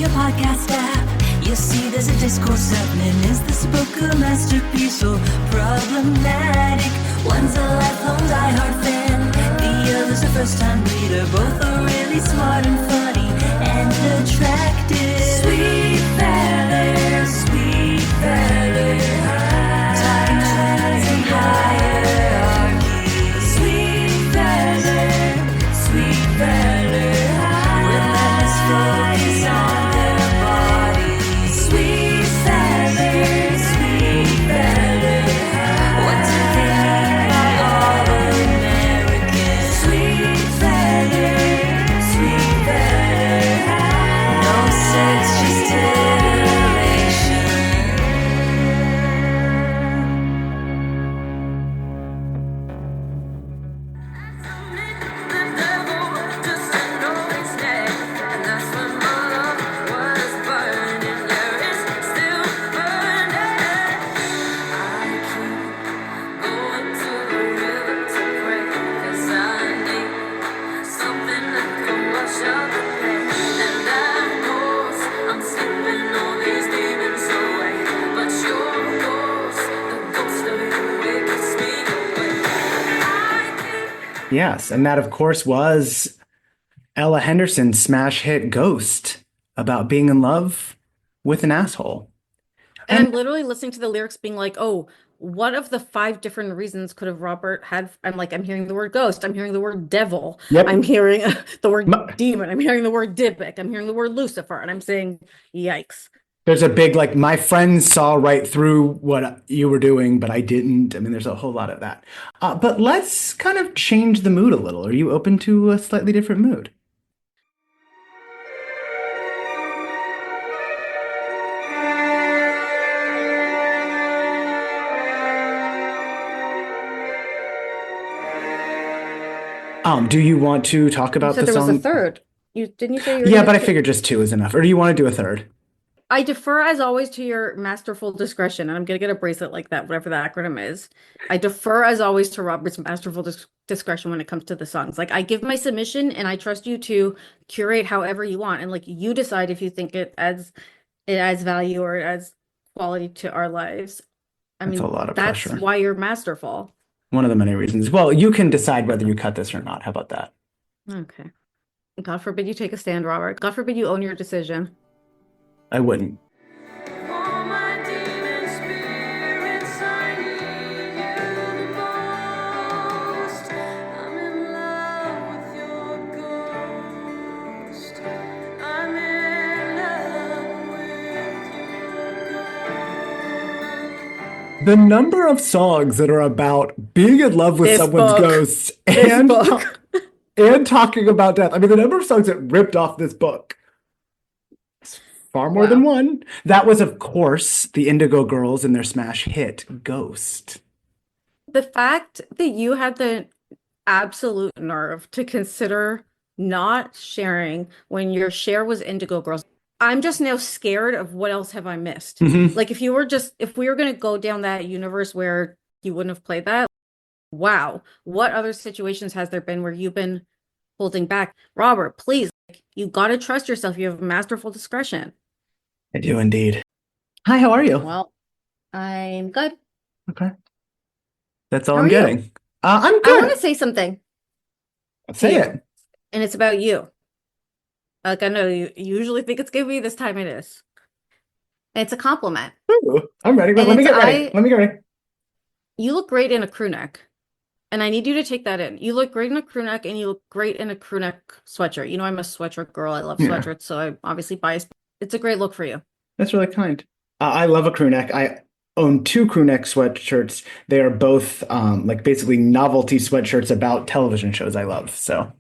your podcast app. You see there's a discourse happening. Is this book a masterpiece or problematic? One's a lifelong diehard fan, the other's a first-time reader. Both are really smart and funny and attractive. Sweet Valley, Sweet Valley, titans and hierarchy. Sweet Valley, Sweet Valley, relentless focus on their bodies. Sweet Valley, Sweet Valley, what do they mean by all American? Sweet Valley, Sweet Valley, no sex, just titillation. The devil just a noise neck, and that's when my love was burning. There is still burning. I keep going to the river to pray, 'cause I need something that can wash out the pain. And I know I'm slipping all these demons away, but your ghost, the ghost of you, it keeps me away. Yes, and that, of course, was Ella Henderson's smash hit Ghost, about being in love with an asshole. And I'm literally listening to the lyrics being like, oh, what of the 5 different reasons could have Robert had? I'm like, I'm hearing the word ghost. I'm hearing the word devil. Yep. I'm hearing the word Ma- demon. I'm hearing the word Dybbuk. I'm hearing the word Lucifer. And I'm saying, yikes. There's a big, like, my friends saw right through what you were doing, but I didn't. I mean, there's a whole lot of that. But let's kind of change the mood a little. Are you open to a slightly different mood? Do you want to talk You about said the there was a song? third. Didn't you say you were Yeah, gonna but I pick- figured just 2 is enough. Or do you want to do a third? I defer as always to your masterful discretion, and I'm gonna get a bracelet like that, whatever the acronym is. I defer as always to Robert's masterful discretion when it comes to the songs. Like I give my submission, and I trust you to curate however you want, and like you decide if you think it adds value or it adds quality to our lives. I That's mean, a lot of that's pressure. why you're masterful. One of the many reasons. Well, you can decide whether you cut this or not. How about that? Okay. God forbid you take a stand, Robert. God forbid you own your decision. I wouldn't. All my demon spirits, I need you the most. I'm in love with your ghost. I'm in love with your ghost. The number of songs that are about being in love with This someone's book. ghost This and book. and talking about death. I mean, the number of songs that ripped off this book. Far more than Wow. one. That was, of course, the Indigo Girls and their smash hit, Ghost. The fact that you had the absolute nerve to consider not sharing when your share was Indigo Girls, I'm just now scared of what else have I missed. Mhm. Like if we were going to go down that universe where you wouldn't have played that, wow, what other situations has there been where you've been holding back? Robert, please, like, you got to trust yourself. You have masterful discretion. I do indeed. Hi, how are you? Well, I'm good. Okay. That's all How I'm are you? getting. I'm I good. want to say something, Say you. it. and it's about you. Like I know you usually think it's gonna be, this time it is. And it's a compliment. Ooh, I'm ready. And Let me it's get ready. Let me get ready. You look great in a crew neck. And I need you to take that in. You look great in a crew neck, and you look great in a crew neck sweatshirt. You know, I'm a sweatshirt girl. I love Yeah. sweatshirts, so I'm obviously biased. It's a great look for you. That's really kind. I love a crew neck. I own 2 crew neck sweatshirts. They are both like basically novelty sweatshirts about television shows I love. So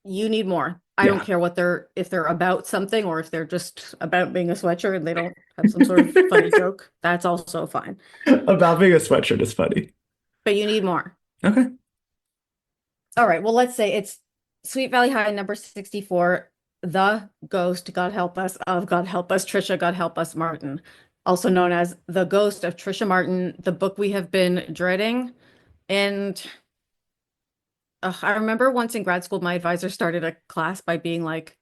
You need more. I don't care if they're about something or if they're just about being a sweatshirt and they don't have some sort of funny joke. That's also fine. about being a sweatshirt is funny. But you need more. Okay. All right. Well, let's say it's Sweet Valley High, number 64, The Ghost, God Help Us, of God Help Us, Tricia, God Help Us, Martin, also known as The Ghost of Tricia Martin, the book we have been dreading. And I remember once in grad school, my advisor started a class by being like,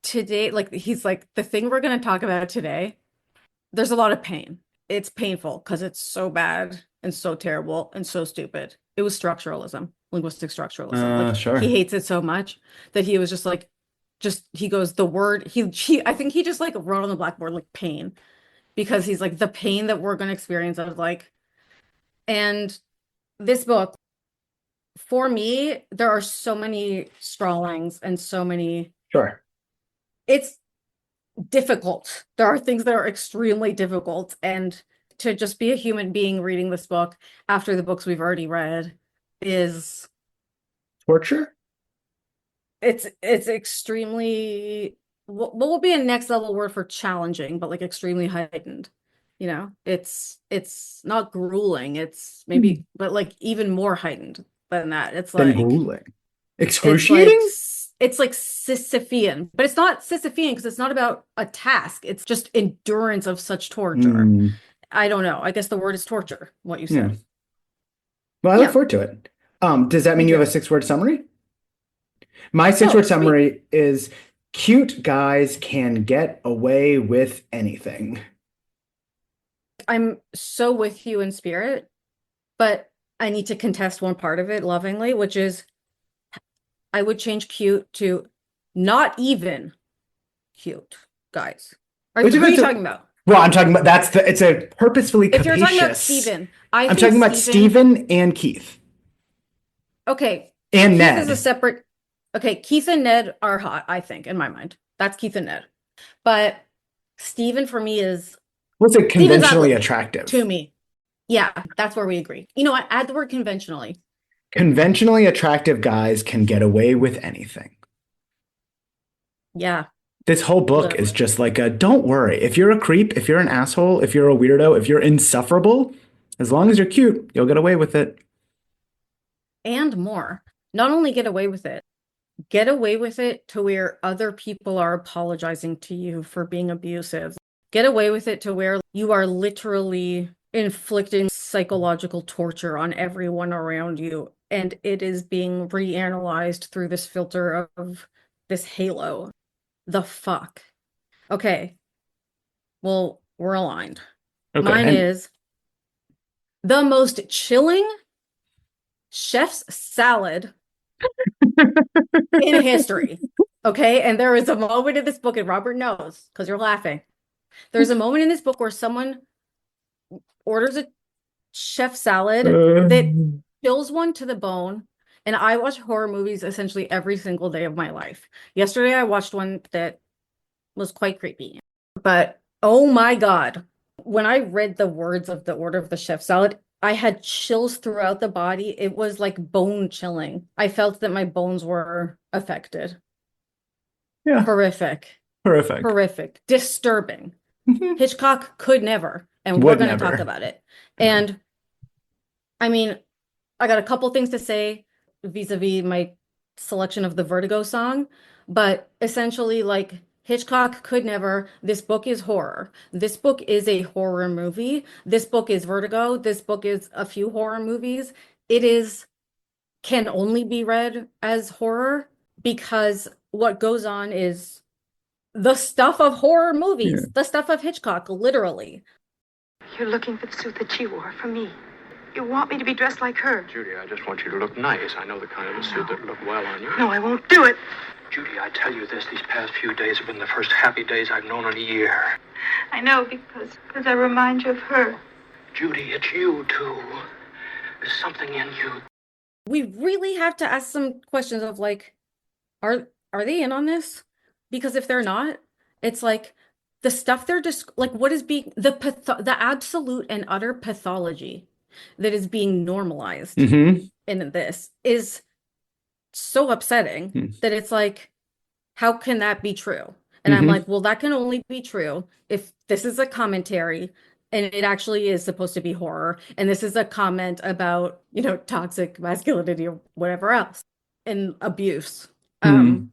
today, like he's like, the thing we're going to talk about today, there's a lot of pain. It's painful because it's so bad and so terrible and so stupid. It was structuralism, linguistic structuralism. Like he Sure. hates it so much that he was just like, just he goes, the word he I think he just like wrote on the blackboard like pain because he's like the pain that we're going to experience of like, and this book, for me, there are so many strawlings and so many, Sure. it's difficult. There are things that are extremely difficult. And to just be a human being reading this book after the books we've already read is Torture? it's extremely what will be a next level word for challenging, but like extremely heightened. You know, it's not grueling, it's Hmm. maybe, but like even more heightened than that. Then grueling. It's like Excruciating? it's like Sisyphean, but it's not Sisyphean because it's not about a task. It's just endurance of such torture. Hmm. I don't know. I guess the word is torture, what you Yeah. said. Well, I look Yeah, forward to it. Does that me mean you have too. a 6 word summary? My six Oh, word sweet. summary is cute guys can get away with anything. I'm so with you in spirit, but I need to contest one part of it lovingly, which is I would change cute to not even cute guys. Which Who are about you to, talking about? well, I'm talking about it's a purposefully If you're talking about capacious. Steven, I I'm think talking about Steven, Steven and Keith okay, and Keith is a Ned. separate, okay, Keith and Ned are hot, I think, in my mind. That's Keith and Ned. But Steven for me is, What's it Steven's conventionally ugly to attractive? me. Yeah, that's where we agree. You know what? Add the word conventionally. Conventionally attractive guys can get away with anything. Yeah, This whole book is literally. just like a don't worry. If you're a creep, if you're an asshole, if you're a weirdo, if you're insufferable, as long as you're cute, you'll get away with it. And more. Not only get away with it to where other people are apologizing to you for being abusive. Get away with it to where you are literally inflicting psychological torture on everyone around you, and it is being reanalyzed through this filter of this halo. The fuck? Okay, well, we're aligned. Okay, Mine and is the most chilling chef's salad in history. Okay, and there is a moment in this book, and Robert knows because you're laughing. There's a moment in this book where someone orders a chef salad that uh, chills one to the bone. And I watch horror movies essentially every single day of my life. Yesterday, I watched one that was quite creepy. But oh my God, when I read the words of the order of the chef salad, I had chills throughout the body. It was like bone chilling. I felt that my bones were affected. yeah, Horrific, horrific. horrific, disturbing. Hitchcock could never, and we're Would going to talk never. about it. Yeah. And I mean, I got a couple things to say vis-a-vis my selection of the Vertigo song, but essentially, like Hitchcock could never. This book is horror. This book is a horror movie. This book is Vertigo. This book is a few horror movies. It is can only be read as horror because what goes on is the stuff of horror Yeah. movies, the stuff of Hitchcock, literally. You're looking for the suit that she wore for me. You want me to be dressed like her. Judy, I just want you to look nice. I know the kind of a suit that look well on you. No, I won't do it. Judy, I tell you this, these past few days have been the first happy days I've known in a year. I know because I remind you of her. Judy, it's you, too. There's something in you. We really have to ask some questions of like, are they in on this? Because if they're not, it's like the stuff they're just like what is being the absolute and utter pathology that is being normalized Mm-hmm. in this is so upsetting that it's like, how can that be true? And I'm Mm-hmm. like, well, that can only be true if this is a commentary and it actually is supposed to be horror. And this is a comment about, you know, toxic masculinity or whatever else and abuse. Mm-hmm.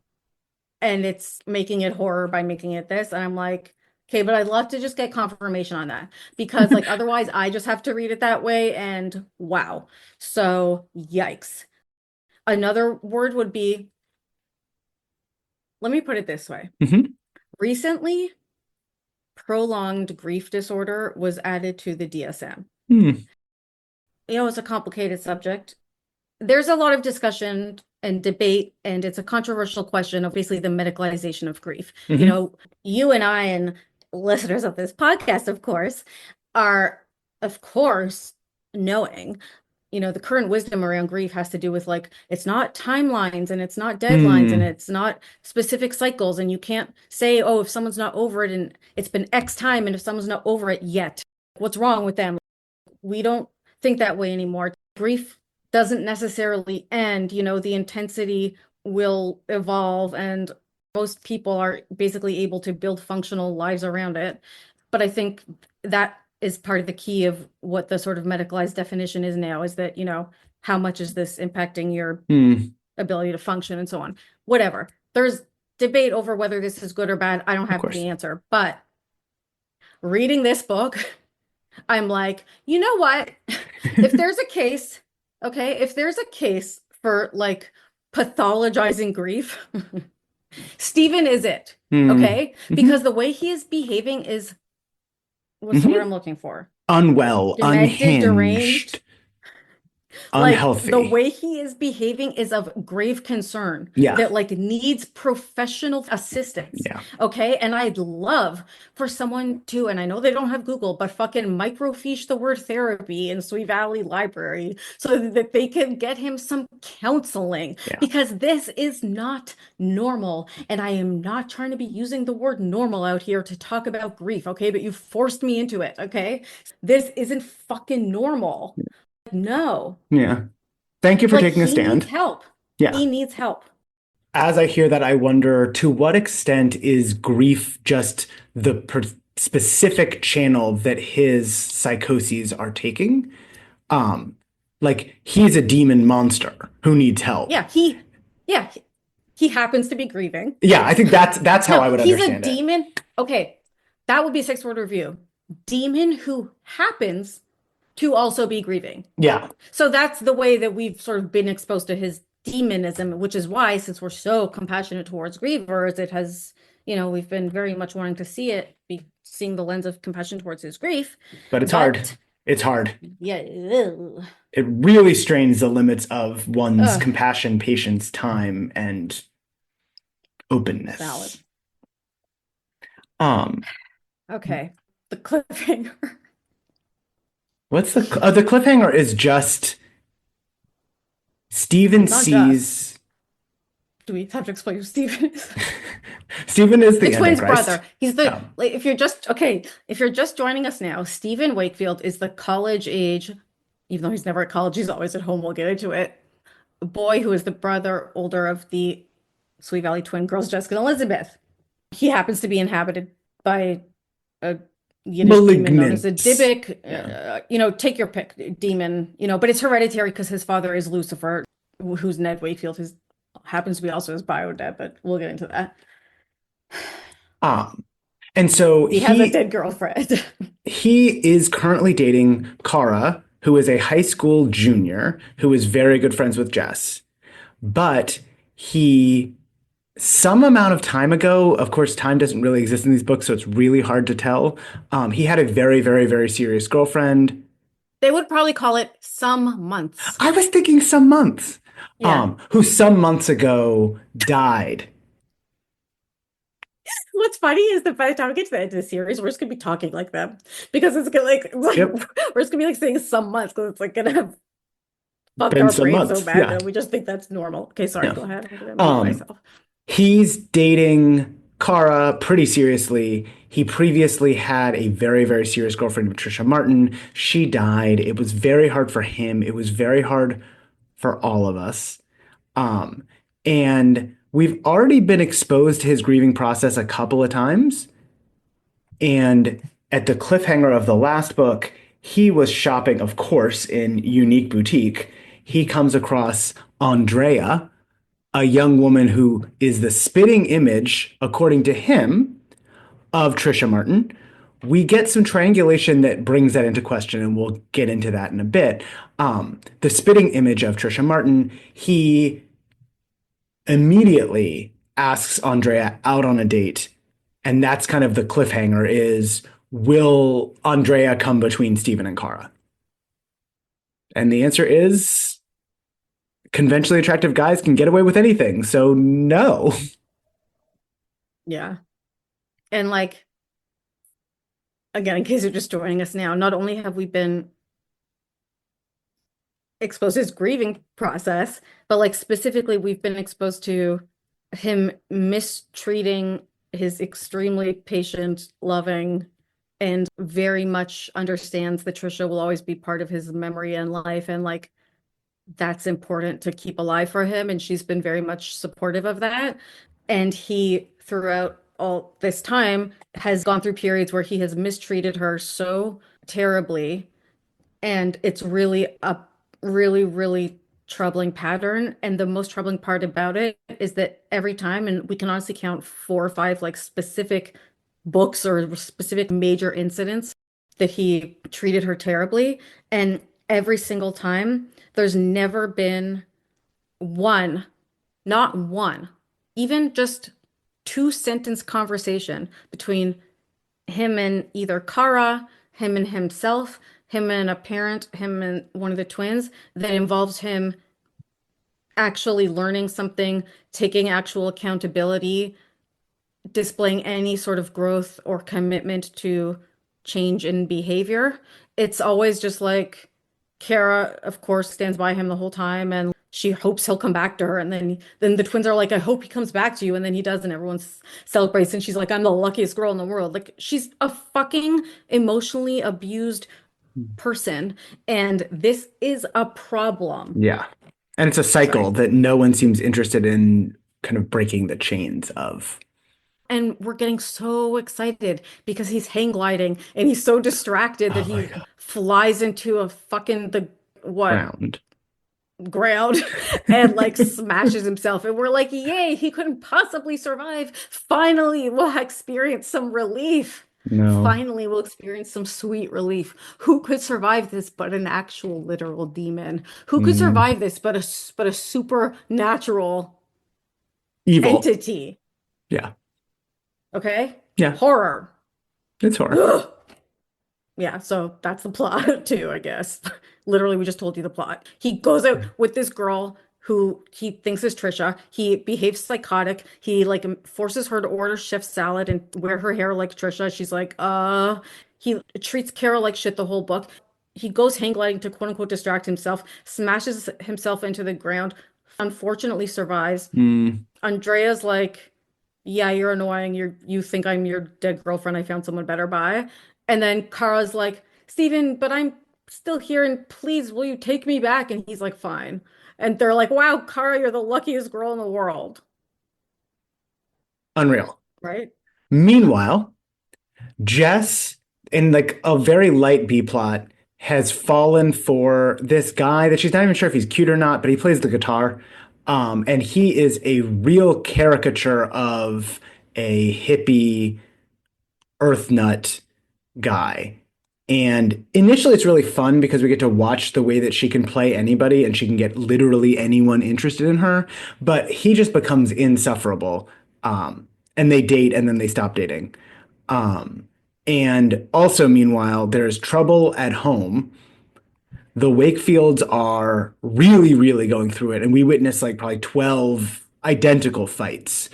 And it's making it horror by making it this. And I'm like, okay, but I'd love to just get confirmation on that because like otherwise I just have to read it that way and wow. So yikes. Another word would be let me put it this way. Mhm. Recently, prolonged grief disorder was added to the DSM. Hmm. It's a complicated subject. There's a lot of discussion and debate, and it's a controversial question of basically the medicalization of grief. Mhm. You and I and listeners of this podcast, of course, are, of course, knowing, the current wisdom around grief has to do with like, it's not timelines and it's not deadlines and Hmm. it's not specific cycles. And you can't say, oh, if someone's not over it and it's been X time and if someone's not over it yet, what's wrong with them? We don't think that way anymore. Grief doesn't necessarily end, the intensity will evolve and most people are basically able to build functional lives around it. But I think that is part of the key of what the sort of medicalized definition is now, is that, how much is this impacting your Hmm. ability to function and so on. Whatever. There's debate over whether this is good or bad. I don't Of have course. the answer. But reading this book, I'm like, you know what? If there's a case, okay, if there's a case for like pathologizing grief, Stephen is it, Hmm. okay? Mhm. Because the way he is behaving is, what's the word I'm looking for? Unwell, Demented, deranged. unhinged, Like the unhealthy. way he is behaving is of grave concern Yeah. that like needs professional assistance. Yeah. Okay. And I'd love for someone to, and I know they don't have Google, but fucking microfiche the word therapy in Sweet Valley Library so that they can get him some counseling, Yeah. because this is not normal. And I am not trying to be using the word normal out here to talk about grief. Okay. But you forced me into it. Okay. This isn't fucking normal. No. Yeah. Thank you for Like taking a he needs stand. help. Yeah. He needs help. As I hear that, I wonder to what extent is grief just the specific channel that his psychoses are taking? Um, like he's a demon monster who needs help. Yeah, he happens to be grieving. Yeah, I think that's how No, I would he's a understand it. demon. Okay, that would be a six-word review. Demon who happens to also be grieving. Yeah. So that's the way that we've sort of been exposed to his demonism, which is why, since we're so compassionate towards grievers, it has, we've been very much wanting to see it, be seeing the lens of compassion towards his grief. But it's hard. It's hard. Yeah, ugh. It really strains the limits of one's Ugh. compassion, patience, time, and openness. Valid. Um, Okay, the cliffhanger. what's the cliffhanger is just Stephen Not sees Do we have to explain who Stephen is? Stephen is the The twins' Antichrist. brother. He's the Oh. like, if you're just joining us now, Stephen Wakefield is the college age, even though he's never at college, he's always at home. We'll get into it. Boy who is the brother older of the Sweet Valley twin girls, Jessica and Elizabeth. He happens to be inhabited by a Yiddish demon known as a Malignant. Dybbuk. Take your pick, demon. But it's hereditary because his father is Lucifer, who's Ned Wakefield, who happens to be also his bio dad, but we'll get into that. And so He has a dead girlfriend. he is currently dating Kara, who is a high school junior who is very good friends with Jess. But some amount of time ago, of course, time doesn't really exist in these books, so it's really hard to tell. He had a very, very, very serious girlfriend. They would probably call it some months. I was thinking some months. Yeah. Who some months ago died. What's funny is that by the time we get to the end of the series, we're just gonna be talking like them, because it's gonna Yep. we're just gonna be like saying some months, because it's like gonna have fucked Been our some brains months, so bad yeah. that we just think that's normal. Okay, sorry, Yeah. go ahead. I'm gonna mute myself. He's dating Kara pretty seriously. He previously had a very, very serious girlfriend, Tricia Martin. She died. It was very hard for him. It was very hard for all of us. And we've already been exposed to his grieving process a couple of times. And at the cliffhanger of the last book, he was shopping, of course, in Unique Boutique. He comes across Andrea, a young woman who is the spitting image, according to him, of Tricia Martin. We get some triangulation that brings that into question, and we'll get into that in a bit. The spitting image of Tricia Martin, he immediately asks Andrea out on a date. And that's kind of the cliffhanger is, will Andrea come between Steven and Kara? And the answer is conventionally attractive guys can get away with anything. So no. Yeah. And like, again, in case you're just joining us now, not only have we been exposed to his grieving process, but like specifically, we've been exposed to him mistreating his extremely patient, loving, and very much understands that Trisha will always be part of his memory and life. And like, that's important to keep alive for him. And she's been very much supportive of that. And he, throughout all this time, has gone through periods where he has mistreated her so terribly. And it's really a really, really troubling pattern. And the most troubling part about it is that every time, and we can honestly count 4 or 5 like specific books or specific major incidents that he treated her terribly. And every single time, there's never been one, not one, even just 2 sentence conversation between him and either Kara, him and himself, him and a parent, him and one of the twins that involves him actually learning something, taking actual accountability, displaying any sort of growth or commitment to change in behavior. It's always just like Kara, of course, stands by him the whole time and she hopes he'll come back to her. And then the twins are like, I hope he comes back to you. And then he does, and everyone celebrates. And she's like, I'm the luckiest girl in the world. Like, she's a fucking emotionally abused person. And this is a problem. Yeah. And it's a cycle that no one seems interested in kind of breaking the chains of. And we're getting so excited because he's hang gliding and he's so distracted that Oh my he God. flies into a fucking the what Ground. ground and like smashes himself. And we're like, yay, he couldn't possibly survive. Finally, we'll experience some relief. No. Finally, we'll experience some sweet relief. Who could survive this but an actual literal demon? Who could survive this but a supernatural Evil. entity? Yeah. Okay? Yeah. Horror. It's horror. Yeah, so that's the plot too, I guess. Literally, we just told you the plot. He goes out with this girl who he thinks is Trisha. He behaves psychotic. He like forces her to order chef salad and wear her hair like Trisha. She's like, He treats Carol like shit the whole book. He goes hang gliding to quote unquote distract himself, smashes himself into the ground, unfortunately survives. Andrea's like, yeah, you're annoying. You think I'm your dead girlfriend. I found someone better. Bye. And then Kara's like, Steven, but I'm still here and please will you take me back? And he's like, fine. And they're like, wow, Kara, you're the luckiest girl in the world. Unreal. Right? Meanwhile, Jess, in like a very light B plot, has fallen for this guy that she's not even sure if he's cute or not, but he plays the guitar. And he is a real caricature of a hippie earth nut guy. And initially, it's really fun because we get to watch the way that she can play anybody and she can get literally anyone interested in her. But he just becomes insufferable. And they date and then they stop dating. And also, meanwhile, there's trouble at home. The Wakefields are really, really going through it. And we witness like probably 12 identical fights.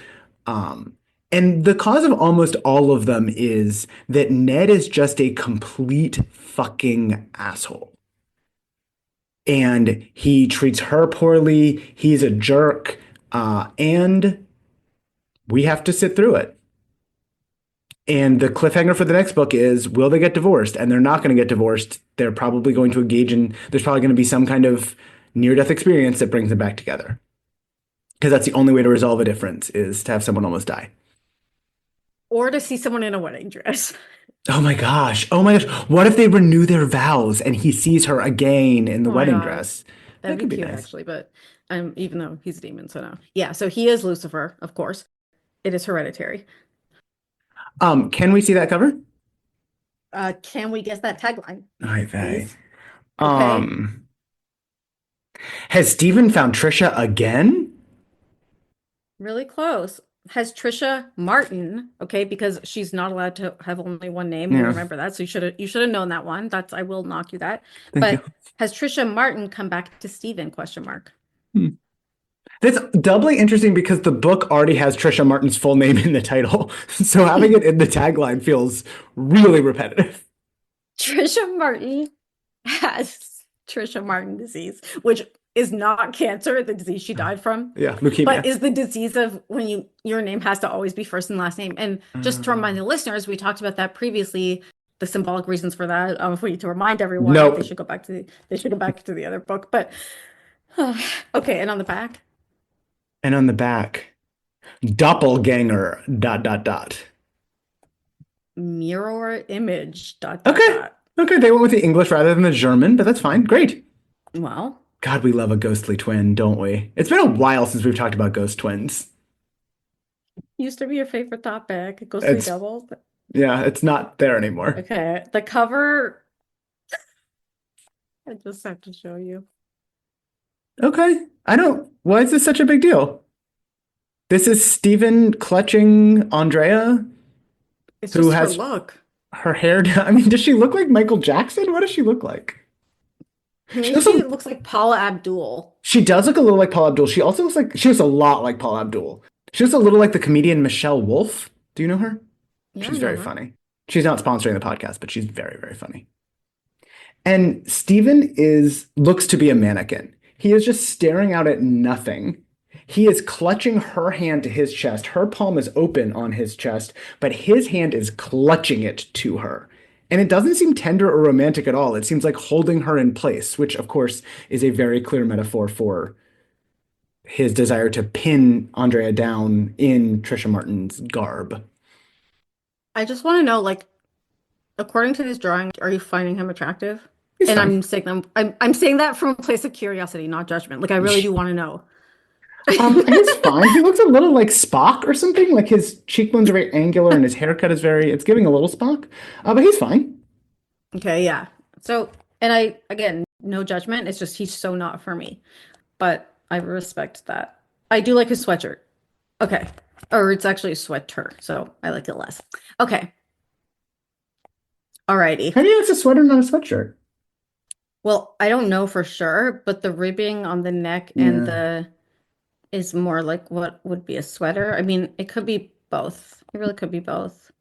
And the cause of almost all of them is that Ned is just a complete fucking asshole. And he treats her poorly. He's a jerk. And we have to sit through it. And the cliffhanger for the next book is, will they get divorced? And they're not going to get divorced. They're probably going to engage in, there's probably going to be some kind of near-death experience that brings them back together. Because that's the only way to resolve a difference is to have someone almost die. Or to see someone in a wedding dress. Oh my gosh. Oh my gosh. What if they renew their vows and he sees her again in the Oh my wedding God. dress? That'd That could be be cute, nice. actually, but even though he's a demon, so no. Yeah, so he is Lucifer, of course. It is hereditary. Can we see that cover? Can we guess that tagline, Ay vey. please? Okay. Has Steven found Trisha again? Really close. has Tricia Martin, okay, because she's not allowed to have only one name. Yeah. Remember that. So you should have known that one. I will knock you that. Thank But you. has Tricia Martin come back to Steven? Question mark. That's doubly interesting because the book already has Tricia Martin's full name in the title. So having it in the tagline feels really repetitive. Tricia Martin has Tricia Martin disease, which is not cancer, the disease she died from. Yeah, leukemia. But is the disease of when your name has to always be first and last name. And just to remind the listeners, we talked about that previously, the symbolic reasons for that. If we need to remind everyone, Nope. they should go back to the other book. But okay, and on the back, And on the back, doppelganger, ... mirror image. ... Okay. Okay, they went with the English rather than the German, but that's fine. Great. Well, God, we love a ghostly twin, don't we? It's been a while since we've talked about ghost twins. used to be your favorite topic, ghostly It's doubles. Yeah, it's not there anymore. Okay, the cover. I just have to show you. Okay. Why is this such a big deal? This is Stephen clutching Andrea, It's who just her has look. her hair down. I mean, does she look like Michael Jackson? What does she look like? To me, She she also looks like Paula Abdul. She does look a little like Paula Abdul. She looks a lot like Paula Abdul. She looks a little like the comedian Michelle Wolf. Do you know her? Yeah, She's I know very her. funny. She's not sponsoring the podcast, but she's very, very funny. And Steven looks to be a mannequin. He is just staring out at nothing. He is clutching her hand to his chest. Her palm is open on his chest, but his hand is clutching it to her. And it doesn't seem tender or romantic at all. It seems like holding her in place, which, of course, is a very clear metaphor for his desire to pin Andrea down in Tricia Martin's garb. I just want to know, like, according to this drawing, are you finding him attractive? He's And fine. I'm saying that from a place of curiosity, not judgment. Like, I really do want to know. He's fine. He looks a little like Spock or something. Like his cheekbones are very angular and his haircut is it's giving a little Spock. But he's fine. Okay, yeah. So, and again, no judgment. It's just he's so not for me. But I respect that. I do like his sweatshirt. Okay. Or it's actually a sweater, so I like it less. Okay. Alrighty. How do you know it's a sweater, not a sweatshirt? Well, I don't know for sure, but the ribbing on the neck and is more like what would be a sweater. I mean, it could be both. It really could be both.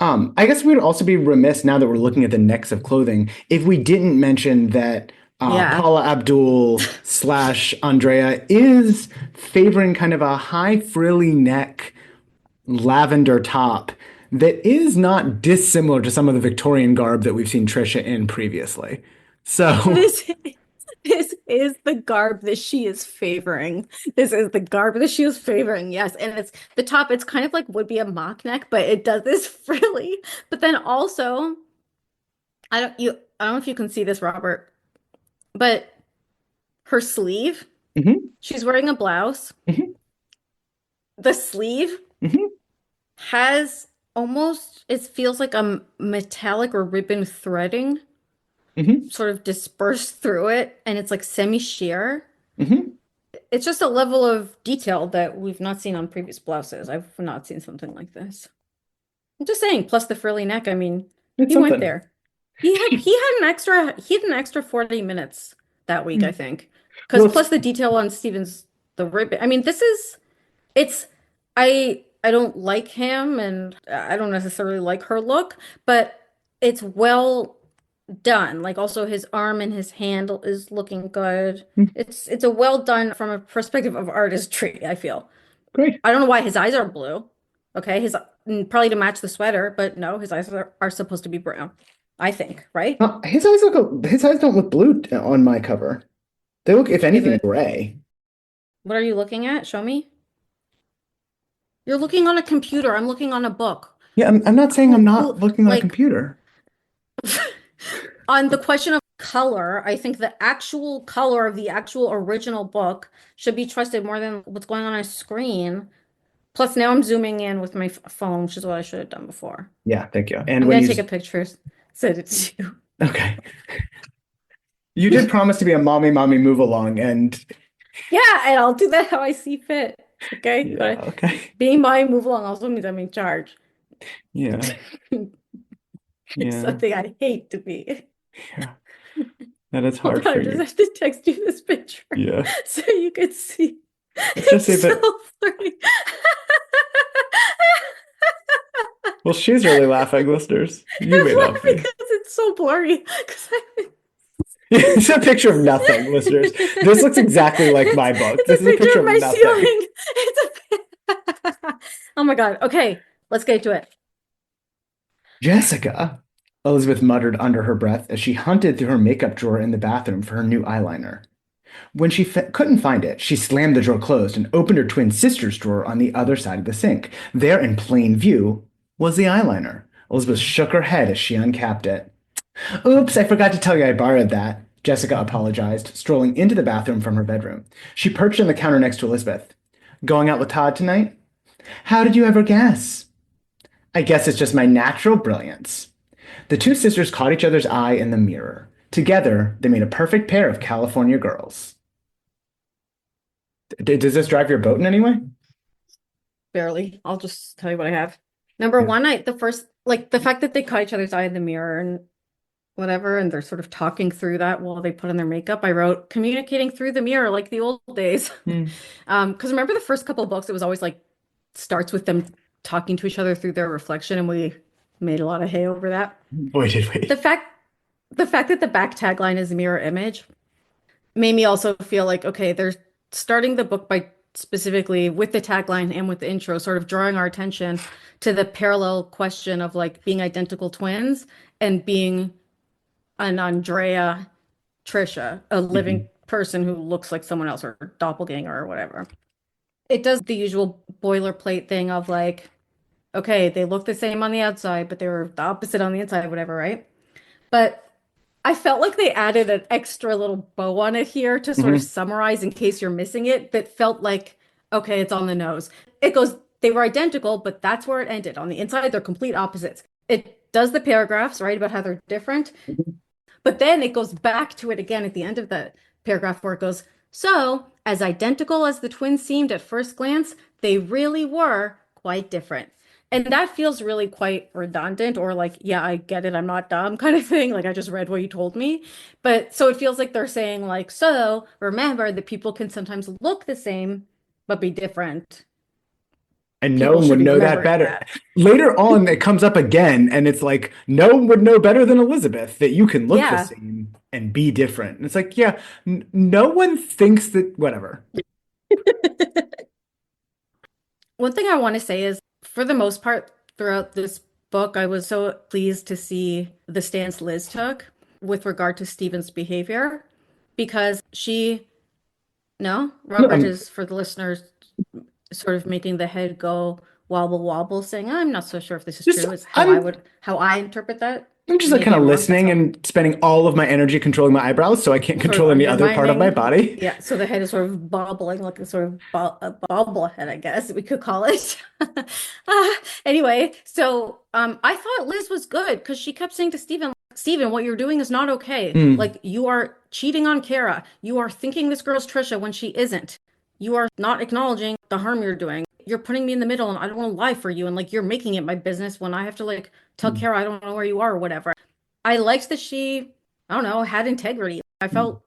I guess we would also be remiss now that we're looking at the necks of clothing if we didn't mention that Yeah. Paula Abdul / Andrea is favoring kind of a high frilly neck lavender top that is not dissimilar to some of the Victorian garb that we've seen Trisha in previously. So This is the garb that she is favoring. This is the garb that she is favoring. Yes, and it's the top. It's kind of like would be a mock neck, but it does this frilly. But then also, I don't know if you can see this, Robert, but her sleeve. Mhm. She's wearing a blouse. Mhm. The sleeve Mhm. has almost, it feels like a metallic or ribbon threading Mhm. sort of dispersed through it, and it's like semi-sheer. Mhm. It's just a level of detail that we've not seen on previous blouses. I've not seen something like this. I'm just saying, plus the frilly neck, I mean, It's he went something. there. He had an extra 40 minutes that week, I think. Because Well, plus the detail on the ribbon. I mean, it's I don't like him and I don't necessarily like her look, but it's well done. Like also his arm and his hand is looking good. It's a well done from a perspective of artistry, I feel. great. I don't know why his eyes are blue. Okay, probably to match the sweater, but no, his eyes are supposed to be brown. I think, right? His eyes don't look blue on my cover. They look, if anything, but gray. what are you looking at? Show me. You're looking on a computer. I'm looking on a book. Yeah, I'm not saying I'm not Who looking on a like computer. on the question of color, I think the actual color of the actual original book should be trusted more than what's going on a screen. Plus, now I'm zooming in with my phone, which is what I should have done before. Yeah, thank you. And I'm when gonna you take a picture, send it to you. Okay. You did promise to be a mommy move along, and Yeah, and I'll do that how I see fit. Okay? Yeah, But okay. being by move along also means I'm in charge. Yeah, It's yeah, something I hate to be. yeah. That is Hold hard on, for I just you. have to text you this picture Yeah. so you can see. Jesse, It's so but flirty. well, she's really laughing, listeners. You may I'm not laughing be. because it's so blurry. Because It's a picture of nothing, listeners. This looks exactly like my book. it's This a is a picture picture of of my nothing. ceiling. It's a. Oh my God. Okay, let's get to it. Jessica, Elizabeth muttered under her breath as she hunted through her makeup drawer in the bathroom for her new eyeliner. When she couldn't find it, she slammed the drawer closed and opened her twin sister's drawer on the other side of the sink. There, in plain view, was the eyeliner. Elizabeth shook her head as she uncapped it. Oops, I forgot to tell you I borrowed that, Jessica apologized, strolling into the bathroom from her bedroom. She perched on the counter next to Elizabeth. Going out with Todd tonight? How did you ever guess? I guess it's just my natural brilliance. The two sisters caught each other's eye in the mirror. Together, they made a perfect pair of California girls. Does this drive your boat in any way? Barely. I'll just tell you what I have. Number Yeah. one, the first, like the fact that they caught each other's eye in the mirror and whatever, and they're sort of talking through that while they put on their makeup. I wrote communicating through the mirror like the old days. Hmm. Because remember the first couple of books, it was always like starts with them talking to each other through their reflection, and we made a lot of hay over that. Boy, did we. The fact the fact that the back tagline is a mirror image made me also feel like, okay, they're starting the book by specifically with the tagline and with the intro, sort of drawing our attention to the parallel question of like being identical twins and being an Andrea Tricia, a living Mhm. person who looks like someone else or doppelganger or whatever. It does the usual boilerplate thing of like, okay, they look the same on the outside, but they were the opposite on the inside, whatever, right? But I felt like they added an extra little bow on it here to sort of Mhm. summarize in case you're missing it, that felt like, okay, it's on the nose. It goes, they were identical, but that's where it ended. On the inside, they're complete opposites. It does the paragraphs, right, about how they're different. But then it goes back to it again at the end of the paragraph where it goes, so, as identical as the twins seemed at first glance, they really were quite different. And that feels really quite redundant or like, yeah, I get it, I'm not dumb kind of thing. Like I just read what you told me. But so it feels like they're saying like, so remember that people can sometimes look the same but be different. And no People one should would be know that remembering better. that. Later on, it comes up again, and it's like, no one would know better than Elizabeth that you can look the Yeah. same and be different. And it's like, yeah, no one thinks that, whatever. One thing I want to say is, for the most part, throughout this book, I was so pleased to see the stance Liz took with regard to Stephen's behavior because no, No, Robert is, for the listeners, sort of making the head go wobble wobble, saying, I'm not so sure if this is just, true, is I'm how I interpret that. I'm just like Maybe kind of I'm wrong. That's listening how and spending all of my energy controlling my eyebrows so I can't sort of control any other part of my undermining. body. Yeah, so the head is sort of bobbling like a sort of a bobblehead, I guess we could call it. Anyway, so I thought Liz was good because she kept saying to Stephen, Stephen, what you're doing is not okay. Hmm. Like you are cheating on Kara. You are thinking this girl's Trisha when she isn't. You are not acknowledging the harm you're doing. You're putting me in the middle and I don't want to lie for you. And like you're making it my business when I have to like tell Hmm. Kara I don't know where you are or whatever. I liked that she, I don't know, had integrity. I Hmm. felt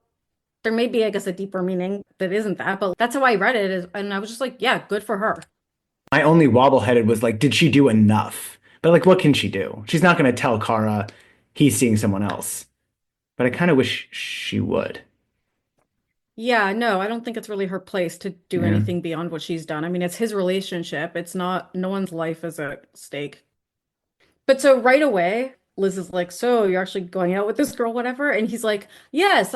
there may be, I guess, a deeper meaning that isn't that, but that's how I read it. And I was just like, yeah, good for her. My only wobble-headed was like, did she do enough? But like, what can she do? She's not going to tell Kara he's seeing someone else. But I kind of wish she would. Yeah, no, I don't think it's really her place to do Yeah. anything beyond what she's done. I mean, it's his relationship. It's not, no one's life is at stake. But so right away, Liz is like, so you're actually going out with this girl, whatever? And he's like, yes,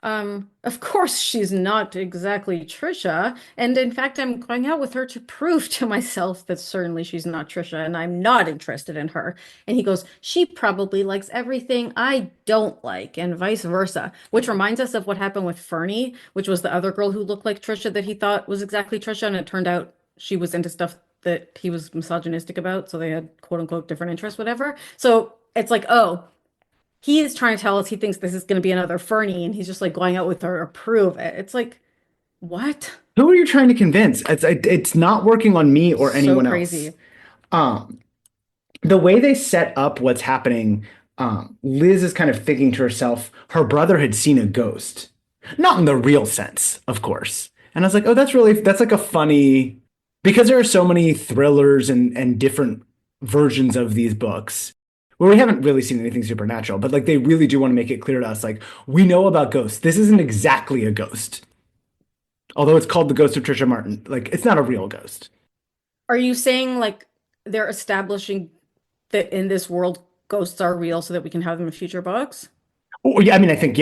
of course she's not exactly Trisha. And in fact, I'm going out with her to prove to myself that certainly she's not Trisha and I'm not interested in her. And he goes, she probably likes everything I don't like, and vice versa, which reminds us of what happened with Fernie, which was the other girl who looked like Trisha that he thought was exactly Trisha. And it turned out she was into stuff that he was misogynistic about, so they had quote unquote different interests, whatever. So it's like, oh, he is trying to tell us he thinks this is going to be another Fernie, and he's just like going out with her to prove it. It's like, what? Who are you trying to convince? It's not working on me or anyone So crazy. else. The way they set up what's happening, Liz is kind of thinking to herself, her brother had seen a ghost. Not in the real sense, of course. And I was like, oh, that's like a funny, because there are so many thrillers and different versions of these books where we haven't really seen anything supernatural, but like they really do want to make it clear to us, like, we know about ghosts. This isn't exactly a ghost. Although it's called the Ghost of Tricia Martin. Like, it's not a real ghost. Are you saying like they're establishing that in this world ghosts are real so that we can have them in future books? Oh, yeah, I mean, I think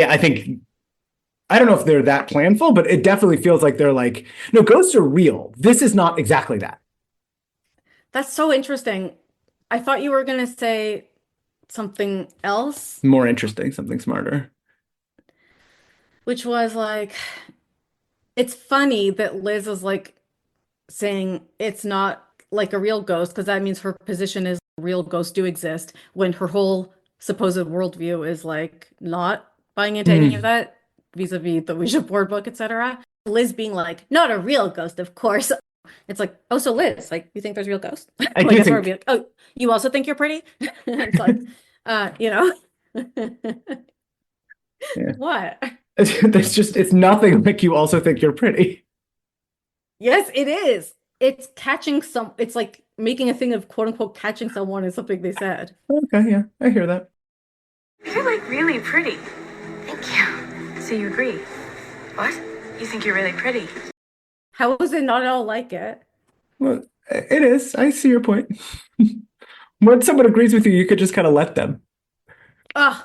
I don't know if they're that planful, but it definitely feels like they're like, no, ghosts are real. This is not exactly that. That's so interesting. I thought you were gonna say something else, More interesting, something smarter. which was like, it's funny that Liz is like saying it's not like a real ghost because that means her position is real ghosts do exist when her whole supposed worldview is like not buying into any of that vis-a-vis the Ouija board book, etc. Liz being like, not a real ghost, of course. It's like, oh, so Liz, like, you think there's real ghosts? I Like, do that's where I'd think be like, oh, you also think you're pretty? It's like, you know, yeah. what? It's nothing like you also think you're pretty. Yes, it is. It's catching it's like making a thing of quote unquote catching someone is something they said. Okay, yeah, I hear that. You're like really pretty. Thank you. So you agree? What? You think you're really pretty? How is it not at all like it? Well, it is. I see your point. When someone agrees with you, you could just kind of let them. Ugh,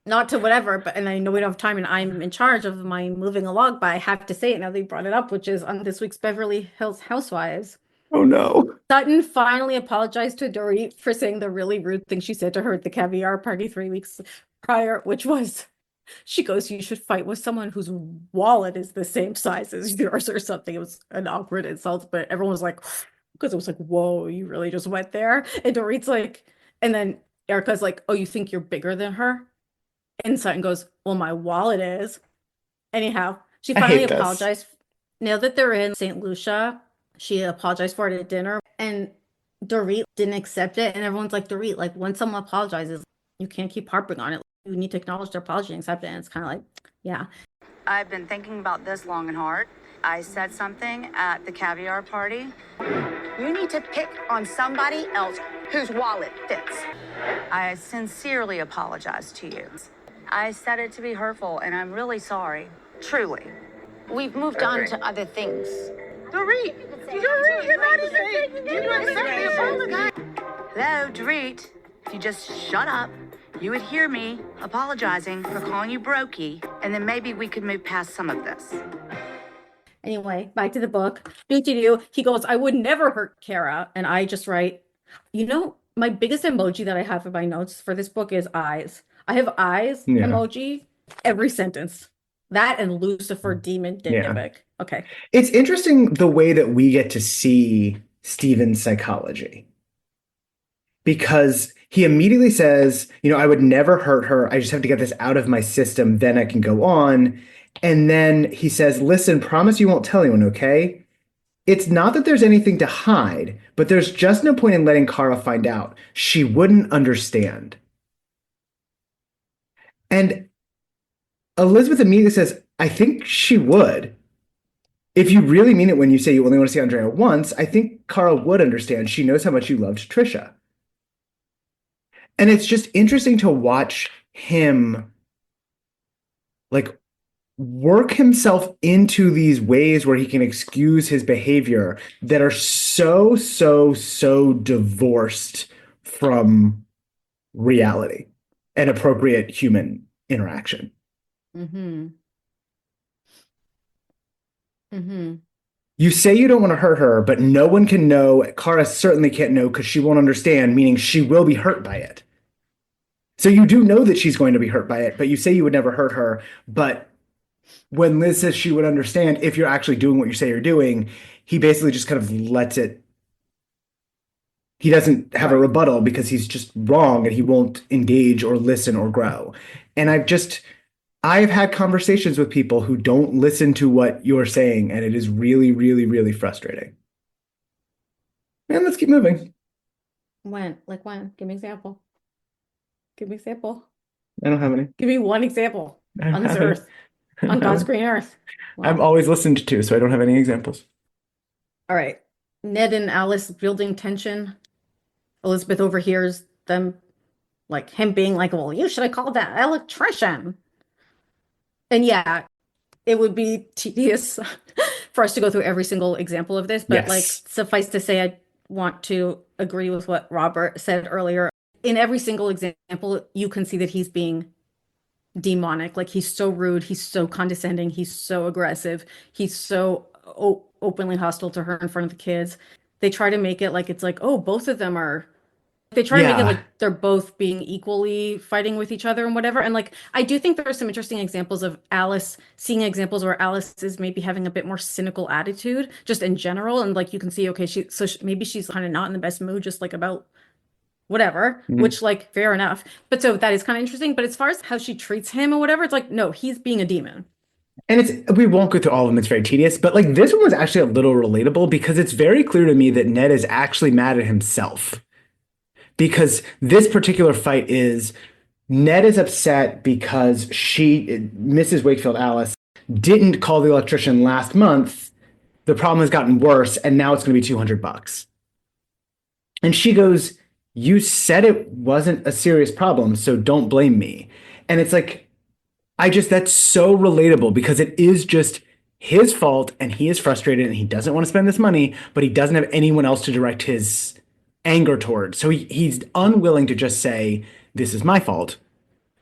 not to whatever, but and I know we don't have time and I'm in charge of my moving along, but I have to say it now they brought it up, which is on this week's Beverly Hills Housewives. Oh no. Sutton finally apologized to Dorit for saying the really rude thing she said to her at the caviar party 3 weeks prior, which was, she goes, you should fight with someone whose wallet is the same size as yours or something. It was an awkward insult, but everyone was like, because it was like, whoa, you really just went there? And Dorit's like, and then Erica's like, oh, you think you're bigger than her? And Sutton goes, well, my wallet is. Anyhow, she I finally hate this. apologized. Now that they're in St. Lucia, she apologized for it at dinner, and Dorit didn't accept it. And everyone's like, Dorit, like when someone apologizes, you can't keep harping on it. You need to acknowledge their apology and accept it. And it's kind of like, yeah. I've been thinking about this long and hard. I said something at the caviar party. You need to pick on somebody else whose wallet fits. I sincerely apologize to you. I said it to be hurtful, and I'm really sorry. Truly. We've moved on to other things. Dorit, you're not even you accept the apology. Hello, Dorit. If you just shut up, you would hear me apologizing for calling you brokey, and then maybe we could move past some of this. Anyway, back to the book. Do. He goes, I would never hurt Kara. And I just write, my biggest emoji that I have in my notes for this book is eyes. I have eyes emoji every sentence. That and Lucifer demon dynamic. Okay. It's interesting the way that we get to see Stephen's psychology. Because he immediately says, I would never hurt her. I just have to get this out of my system. Then I can go on. And then he says, listen, promise you won't tell anyone, okay? It's not that there's anything to hide, but there's just no point in letting Kara find out. She wouldn't understand. And Elizabeth immediately says, I think she would. If you really mean it when you say you only want to see Andrea once, I think Kara would understand. She knows how much you loved Tricia. And it's just interesting to watch him like work himself into these ways where he can excuse his behavior that are so divorced from reality and appropriate human interaction. Mm-hmm. Mm-hmm. You say you don't want to hurt her, but no one can know. Kara certainly can't know because she won't understand, meaning she will be hurt by it. So you do know that she's going to be hurt by it, but you say you would never hurt her. But when Liz says she would understand if you're actually doing what you say you're doing, he basically just kind of lets it. He doesn't have a rebuttal because he's just wrong and he won't engage or listen or grow. And I've had conversations with people who don't listen to what you're saying, and it is really, really, really frustrating. And let's keep moving. When? Like when? Give me an example. Give me an example. I don't have any. Give me one example I don't on this have any. earth, on God's green earth. I'm Wow. always listened to, so I don't have any examples. All right. Ned and Alice building tension. Elizabeth overhears them, like him being like, well, you should have called that electrician. And yeah, it would be tedious for us to go through every single example of this, but like Yes. suffice to say, I want to agree with what Robert said earlier. In every single example, you can see that he's being demonic. Like he's so rude, he's so condescending, he's so aggressive, he's so openly hostile to her in front of the kids. They try to make it like it's like, oh, both of them are. They try to make it Yeah. like they're both being equally fighting with each other and whatever. And like, I do think there are some interesting examples of Alice, seeing examples where Alice is maybe having a bit more cynical attitude just in general. And like, you can see, okay, maybe she's kind of not in the best mood, just like about whatever, Mhm. which like fair enough. But so that is kind of interesting. But as far as how she treats him or whatever, it's like, no, he's being a demon. And we won't go through all of them. It's very tedious, but like this one was actually a little relatable because it's very clear to me that Ned is actually mad at himself. Because this particular fight is Ned is upset because Mrs. Wakefield Alice, didn't call the electrician last month. The problem has gotten worse, and now it's going to be $200. And she goes, "You said it wasn't a serious problem, so don't blame me." And it's like, that's so relatable because it is just his fault, and he is frustrated, and he doesn't want to spend this money, but he doesn't have anyone else to direct his anger toward. So he's unwilling to just say, "This is my fault."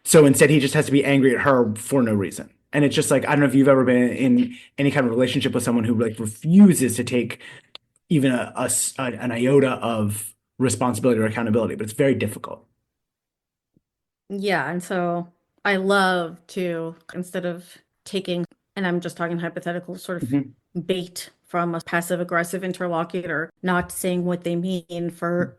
So instead, he just has to be angry at her for no reason. And it's just like, I don't know if you've ever been in any kind of relationship with someone who like refuses to take even an iota of responsibility or accountability, but it's very difficult. Yeah, and so I love to, instead of taking, and I'm just talking hypothetical, sort Mhm. of bait from a passive aggressive interlocutor, not saying what they mean for,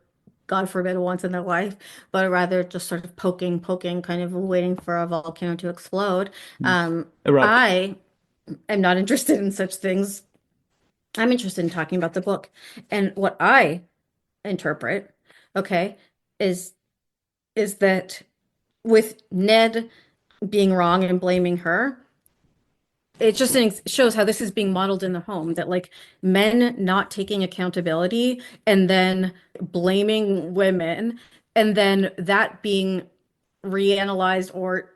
God forbid, once in their life, but rather just sort of poking, kind of waiting for a volcano to explode. Erupt. I am not interested in such things. I'm interested in talking about the book. And what I interpret, okay, is that with Ned being wrong and blaming her, it just shows how this is being modeled in the home, that like men not taking accountability and then blaming women, and then that being reanalyzed or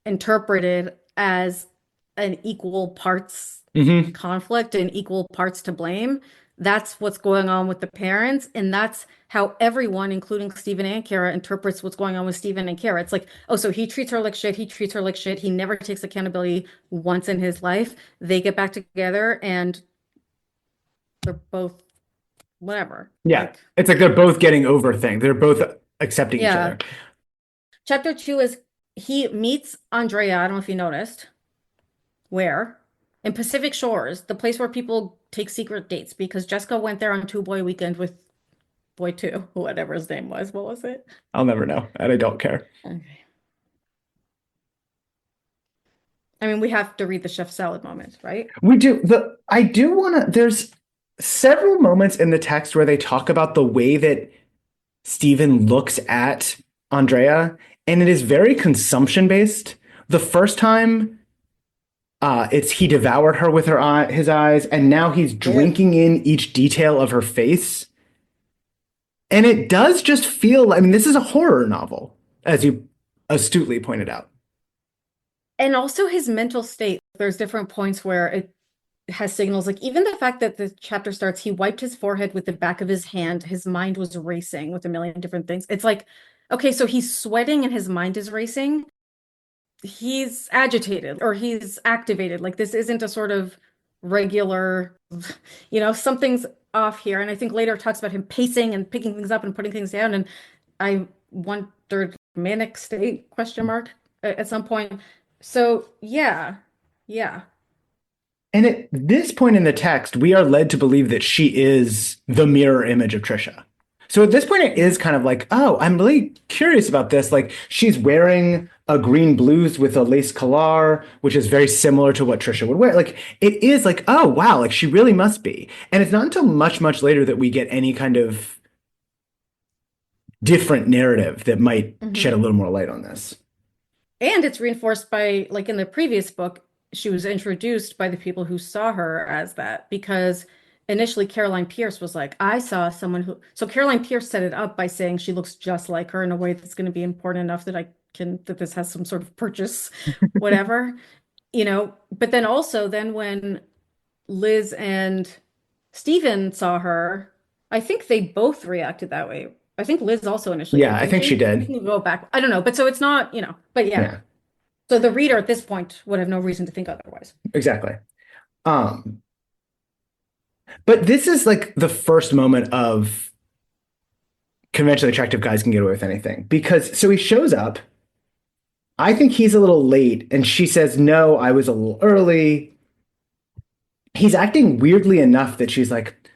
interpreted as an equal parts Hmm. conflict and equal parts to blame. That's what's going on with the parents, and that's how everyone, including Stephen and Kara, interprets what's going on with Stephen and Kara. It's like, oh, so he treats her like shit, he treats her like shit, he never takes accountability once in his life. They get back together and they're both whatever. Yeah. Like, It's like they're both getting over things. They're both accepting each yeah. other. Chapter 2 is he meets Andrea. I don't know if you noticed. Where? In Pacific Shores, the place where people take secret dates, because Jessica went there on Two Boy Weekend with Boy Two, whatever his name was. What was it? I'll never know, and I don't care. Okay. I mean, we have to read the chef salad moment, right? We do. I do want to. There's several moments in the text where they talk about the way that Stephen looks at Andrea, and it is very consumption based. The first time, it's he devoured her with his eyes, and now he's drinking in each detail of her face. And it does just feel. I mean, this is a horror novel, as you astutely pointed out. And also his mental state. There's different points where it has signals, like even the fact that the chapter starts, he wiped his forehead with the back of his hand. His mind was racing with a million different things. It's like, okay, so he's sweating and his mind is racing. He's agitated or he's activated. Like this isn't a sort of regular, something's off here. And I think later it talks about him pacing and picking things up and putting things down. And I wondered, manic state, question mark, at some point. So yeah. And at this point in the text, we are led to believe that she is the mirror image of Tricia. So at this point, it is kind of like, oh, I'm really curious about this. Like, she's wearing a green blouse with a lace collar, which is very similar to what Trisha would wear. Like, it is like, oh, wow, like she really must be. And it's not until much, much later that we get any kind of different narrative that might shed a little more light on this. And it's reinforced by, like in the previous book, she was introduced by the people who saw her as that, because initially Caroline Pierce was like, I saw someone who, so Caroline Pierce set it up by saying she looks just like her in a way that's going to be important enough that that this has some sort of purchase, whatever, but then also then when Liz and Stephen saw her, I think they both reacted that way. I think Liz also initially Yeah, I think she did. We can go back. I don't know, but so it's not, but yeah. Yeah, So the reader at this point would have no reason to think otherwise. exactly. But this is like the first moment of conventionally attractive guys can get away with anything, because so he shows up. I think he's a little late, and she says, no, I was a little early. He's acting weirdly enough that she's like,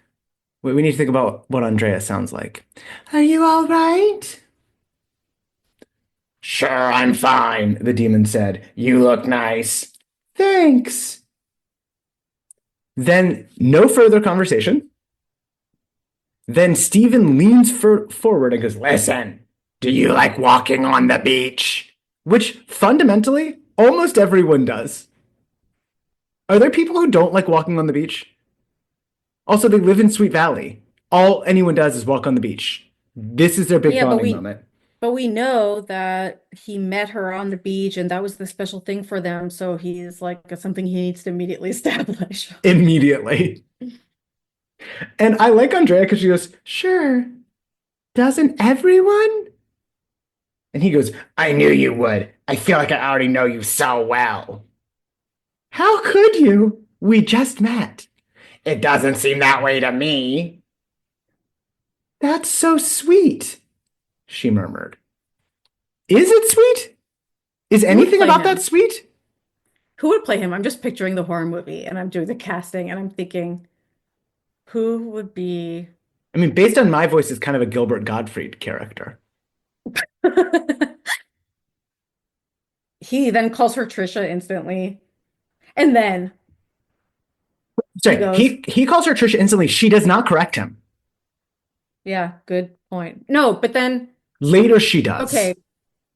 wait, we need to think about what Andrea sounds like. Are you all right? Sure, I'm fine, the demon said. You look nice. Thanks. Then no further conversation. Then Stephen leans forward and goes, listen, do you like walking on the beach? Which fundamentally, almost everyone does. Are there people who don't like walking on the beach? Also, they live in Sweet Valley. All anyone does is walk on the beach. This is their big bonding moment. But we know that he met her on the beach and that was the special thing for them. So he's like something he needs to immediately establish. Immediately. And I like Andrea because she goes, sure. Doesn't everyone? And he goes, I knew you would. I feel like I already know you so well. How could you? We just met. It doesn't seem that way to me. That's so sweet, she murmured. Is it sweet? Is anything about that sweet? Who would play him? I'm just picturing the horror movie and I'm doing the casting and I'm thinking, who would be... I mean, based on my voice, it's kind of a Gilbert Gottfried character. He then calls her Trisha instantly. And then... Sorry, he calls her Trisha instantly. She does not correct him. Yeah, good point. No, but then... Later she does. Okay,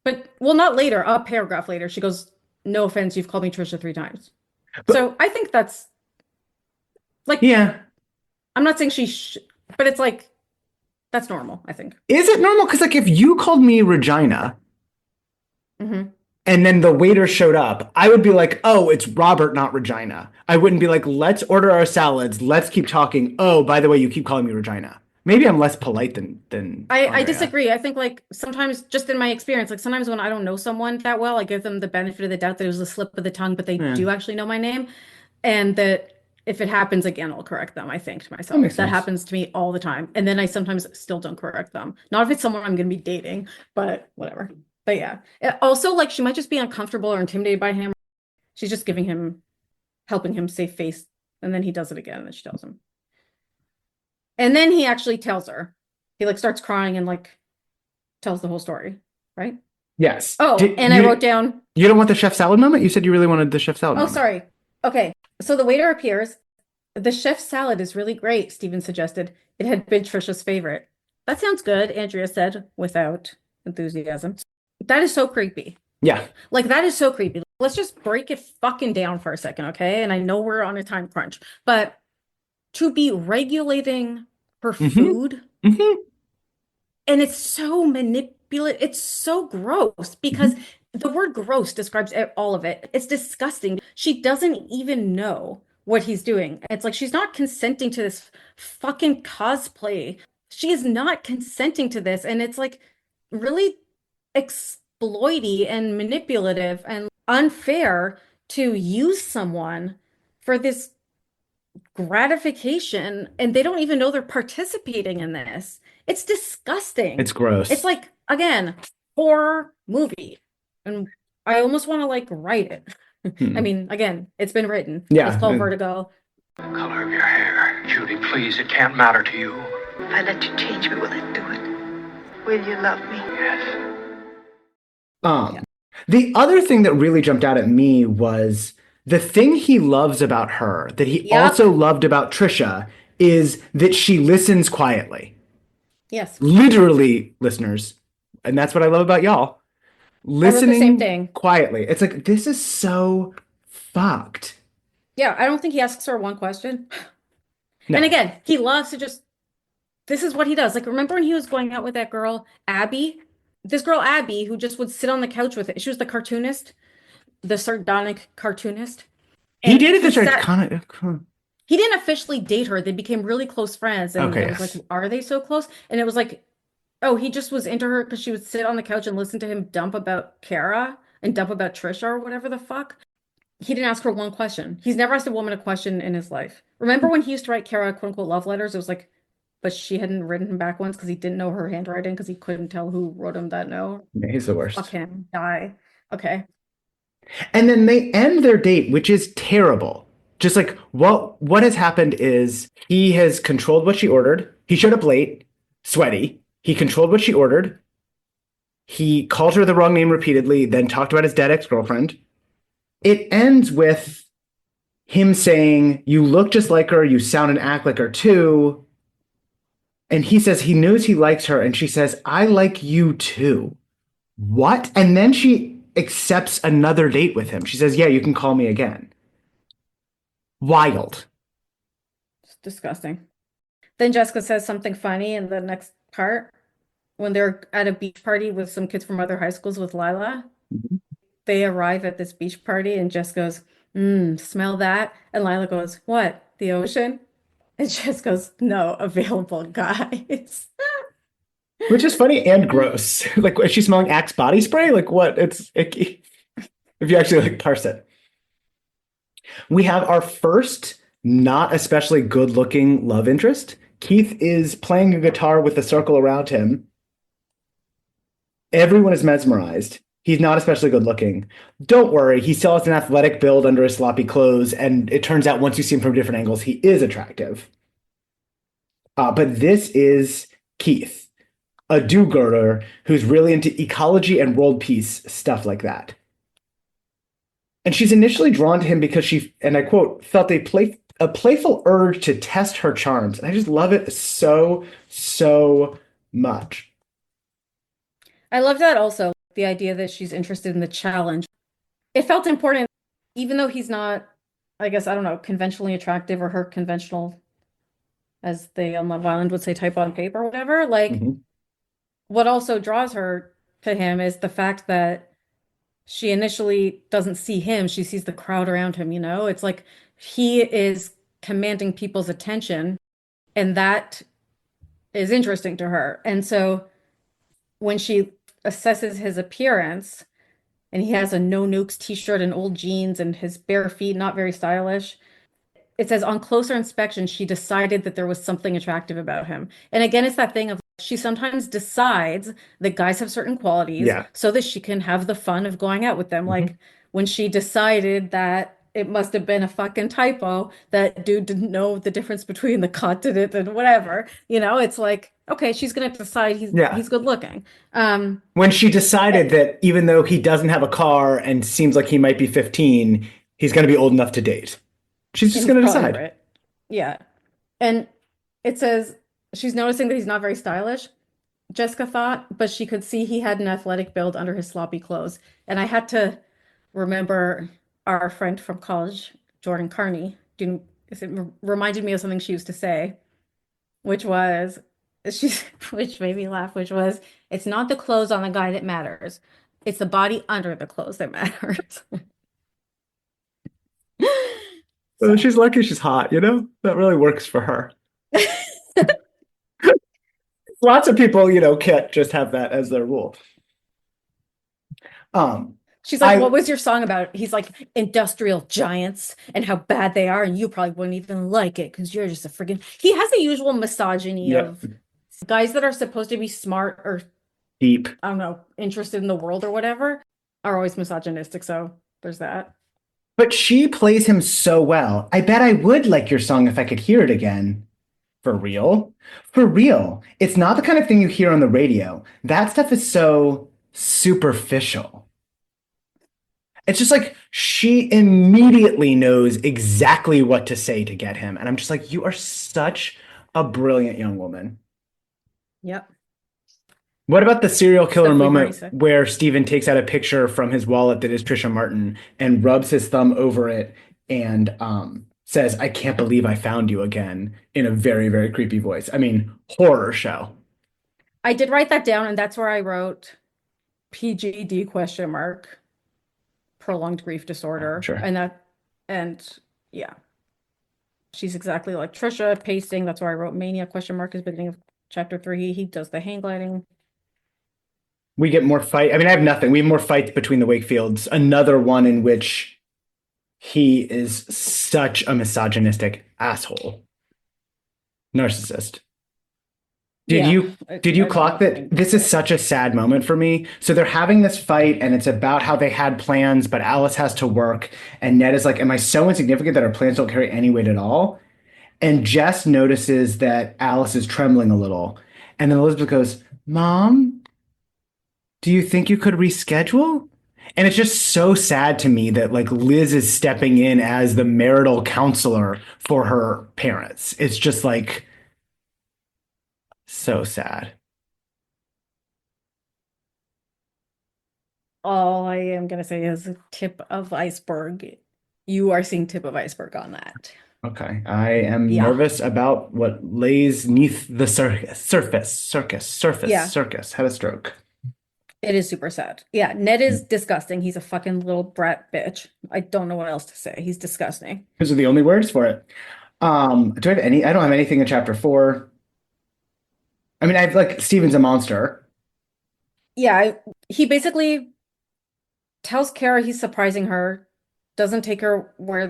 but, well, not later, a paragraph later, she goes, no offense, you've called me Trisha 3 times. So I think that's... like... Yeah. I'm not saying but it's like, that's normal, I think. Is it normal? Because like if you called me Regina and then the waiter showed up, I would be like, oh, it's Robert, not Regina. I wouldn't be like, let's order our salads. Let's keep talking. Oh, by the way, you keep calling me Regina. Maybe I'm less polite than I disagree. I think like sometimes just in my experience, like sometimes when I don't know someone that well, I give them the benefit of the doubt that it was a slip of the tongue, but they do actually know my name. And that if it happens again, I'll correct them, I think, to myself. That happens to me all the time. And then I sometimes still don't correct them. Not if it's someone I'm going to be dating, but whatever. But yeah. Also, like, she might just be uncomfortable or intimidated by him. She's just helping him save face. And then he does it again, and she tells him. And then he actually tells her. He, like, starts crying and, like, tells the whole story, right? Yes. Oh, I wrote down... You don't want the chef salad moment? You said you really wanted the chef salad moment. Oh, sorry. Okay. So the waiter appears. The chef salad is really great, Stephen suggested. It had been Trisha's favorite. That sounds good, Andrea said, without enthusiasm. That is so creepy. Yeah. Like, that is so creepy. Let's just break it fucking down for a second, okay? And I know we're on a time crunch, but to be regulating her food, and it's so manipulative, it's so gross, because the word gross describes all of it. It's disgusting. She doesn't even know what he's doing. It's like she's not consenting to this fucking cosplay. She is not consenting to this. And it's like really exploity and manipulative and unfair to use someone for this gratification. And they don't even know they're participating in this. It's disgusting. It's gross. It's like, again, horror movie. And I almost want to like write it. I mean, again, it's been written. Yeah. It's called Vertigo. The color of your hair. Judy, please, it can't matter to you. If I let you change me, will it do it? Will you love me? Yes. The other thing that really jumped out at me was the thing he loves about her that he Yep. also loved about Tricia is that she listens quietly. Yes. Literally, listeners, and that's what I love about y'all. I wrote the same Listening thing. quietly. It's like, this is so fucked. Yeah, I don't think he asks her one question. No. And again, he loves to just, this is what he does. Like, remember when he was going out with that girl, Abby? This girl, Abby, who just would sit on the couch with it. She was the cartoonist, the sardonic cartoonist. He And did it he this right. sat, he didn't officially date her. They became really close friends. And Okay, it was yes. like, are they so close? And it was like, oh, he just was into her because she would sit on the couch and listen to him dump about Kara and dump about Trisha or whatever the fuck. He didn't ask her one question. He's never asked a woman a question in his life. Remember when he used to write Kara quote unquote love letters? It was like, but she hadn't written him back once because he didn't know her handwriting because he couldn't tell who wrote him that note. Yeah, he's the worst. Fuck him. Die. Okay. And then they end their date, which is terrible. Just like what has happened is he has controlled what she ordered. He showed up late, sweaty. He controlled what she ordered. He called her the wrong name repeatedly, then talked about his dead ex-girlfriend. It ends with him saying, "You look just like her, you sound and act like her too." And he says he knows he likes her, and she says, "I like you too." What? And then she accepts another date with him. She says, "Yeah, you can call me again." Wild. It's disgusting. Then Jessica says something funny in the next part when they're at a beach party with some kids from other high schools with Lila. They arrive at this beach party and Jess goes, smell that? And Lila goes, what? The ocean? And Jess goes, no, available guys. Which is funny and gross. Like, is she smelling Axe body spray? Like, what? It's icky. If you actually like parse it. We have our first not especially good-looking love interest. Keith is playing a guitar with a circle around him. Everyone is mesmerized. He's not especially good-looking. Don't worry, he still has an athletic build under his sloppy clothes, and it turns out once you see him from different angles, he is attractive. But this is Keith, a do-gooder who's really into ecology and world peace, stuff like that. And she's initially drawn to him because she, and I quote, felt a playful urge to test her charms. And I just love it so, so much. I love that also, the idea that she's interested in the challenge. It felt important, even though he's not, I guess, I don't know, conventionally attractive or her conventional, as they on Love Island would say, type on paper or whatever. Like, what also draws her to him is the fact that she initially doesn't see him, she sees the crowd around him, you know? It's like he is commanding people's attention, and that is interesting to her. And so when she assesses his appearance, and he has a no nukes t-shirt and old jeans and his bare feet, not very stylish, it says on closer inspection, she decided that there was something attractive about him. And again, it's that thing of she sometimes decides that guys have certain qualities so that she can have the fun of going out with them. Like when she decided that it must have been a fucking typo, that dude didn't know the difference between the continent and whatever. You know, it's like, okay, she's going to decide he's good looking. When she decided that even though he doesn't have a car and seems like he might be 15, he's going to be old enough to date. She's just going to decide. Right. Yeah. And it says she's noticing that he's not very stylish, Jessica thought, but she could see he had an athletic build under his sloppy clothes. And I had to remember our friend from college, Jordan Carney, it reminded me of something she used to say, which was, which made me laugh, which was, it's not the clothes on the guy that matters. It's the body under the clothes that matters. So she's lucky she's hot, you know? That really works for her. Lots of people, you know, can't just have that as their rule. She's like, what was your song about? He's like, industrial giants and how bad they are, and you probably wouldn't even like it because you're just a friggin'. He has the usual misogyny of guys that are supposed to be smart or deep, I don't know, interested in the world or whatever, are always misogynistic. So there's that. But she plays him so well. I bet I would like your song if I could hear it again. For real? For real. It's not the kind of thing you hear on the radio. That stuff is so superficial. It's just like she immediately knows exactly what to say to get him. And I'm just like, you are such a brilliant young woman. Yep. What about the serial killer Definitely very moment sick. where Steven takes out a picture from his wallet that is Tricia Martin and rubs his thumb over it and says, I can't believe I found you again in a very, very creepy voice. I mean, horror show. I did write that down, and that's where I wrote PGD question mark, prolonged grief disorder. Sure. And yeah, she's exactly like Trisha, pacing. That's where I wrote mania question mark is beginning of chapter 3. He does the hang gliding. We get more fight. I mean, I have nothing. We have more fights between the Wakefields. Another one in which he is such a misogynistic asshole. Narcissist. Did Yeah, you I clock don't that think this is such a sad moment for me? So they're having this fight and it's about how they had plans, but Alice has to work. And Ned is like, am I so insignificant that our plans don't carry any weight at all? And Jess notices that Alice is trembling a little. And then Elizabeth goes, Mom, do you think you could reschedule? And it's just so sad to me that like Liz is stepping in as the marital counselor for her parents. It's just like so sad. All I am gonna say is tip of iceberg. You are seeing tip of iceberg on that. Okay. I am Yeah. nervous about what lays neath the Yeah. circus. Had a stroke. It is super sad. Yeah, Ned is disgusting. He's a fucking little brat bitch. I don't know what else to say. He's disgusting. Those are the only words for it. Do I have any? I don't have anything in chapter 4. I mean, I have like Steven's a monster. Yeah, he basically tells Kara he's surprising her, doesn't tell her where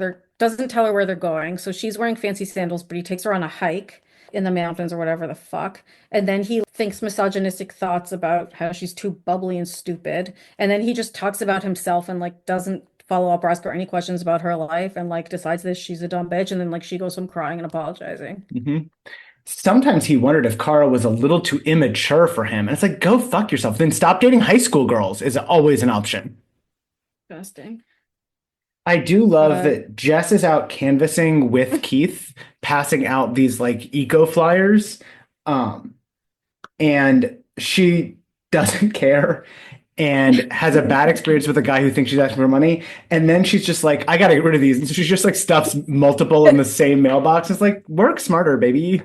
they're going. So she's wearing fancy sandals, but he takes her on a hike in the mountains or whatever the fuck. And then he thinks misogynistic thoughts about how she's too bubbly and stupid. And then he just talks about himself and like doesn't follow up or ask her any questions about her life and like decides that she's a dumb bitch. And then like she goes home crying and apologizing. Mm-hmm. Sometimes he wondered if Kara was a little too immature for him. And it's like, go fuck yourself. Then stop dating high school girls is always an option. Disgusting. I do love that Jess is out canvassing with Keith, passing out these like eco flyers. And she doesn't care and has a bad experience with a guy who thinks she's asking for money. And then she's just like, I gotta get rid of these. And so she just like stuffs multiple in the same mailbox. It's like, work smarter, baby.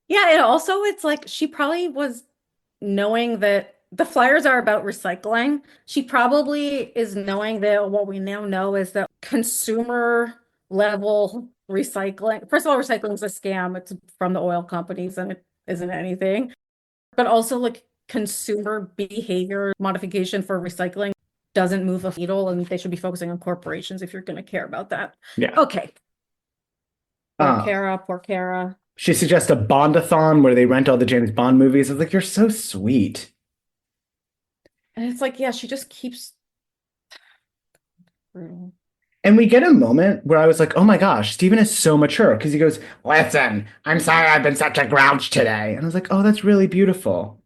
Yeah, and also it's like she probably was knowing that the flyers are about recycling. She probably is knowing that what we now know is that consumer level recycling. First of all, recycling is a scam. It's from the oil companies and it isn't anything. But also like consumer behavior modification for recycling doesn't move a needle and they should be focusing on corporations if you're going to care about that. Yeah. Okay. Poor Kara. She suggests a Bondathon where they rent all the James Bond movies. I was like, you're so sweet. And it's like, yeah, she just keeps brutal. And we get a moment where I was like, oh my gosh, Steven is so mature because he goes, listen, I'm sorry I've been such a grouch today. And I was like, oh, that's really beautiful.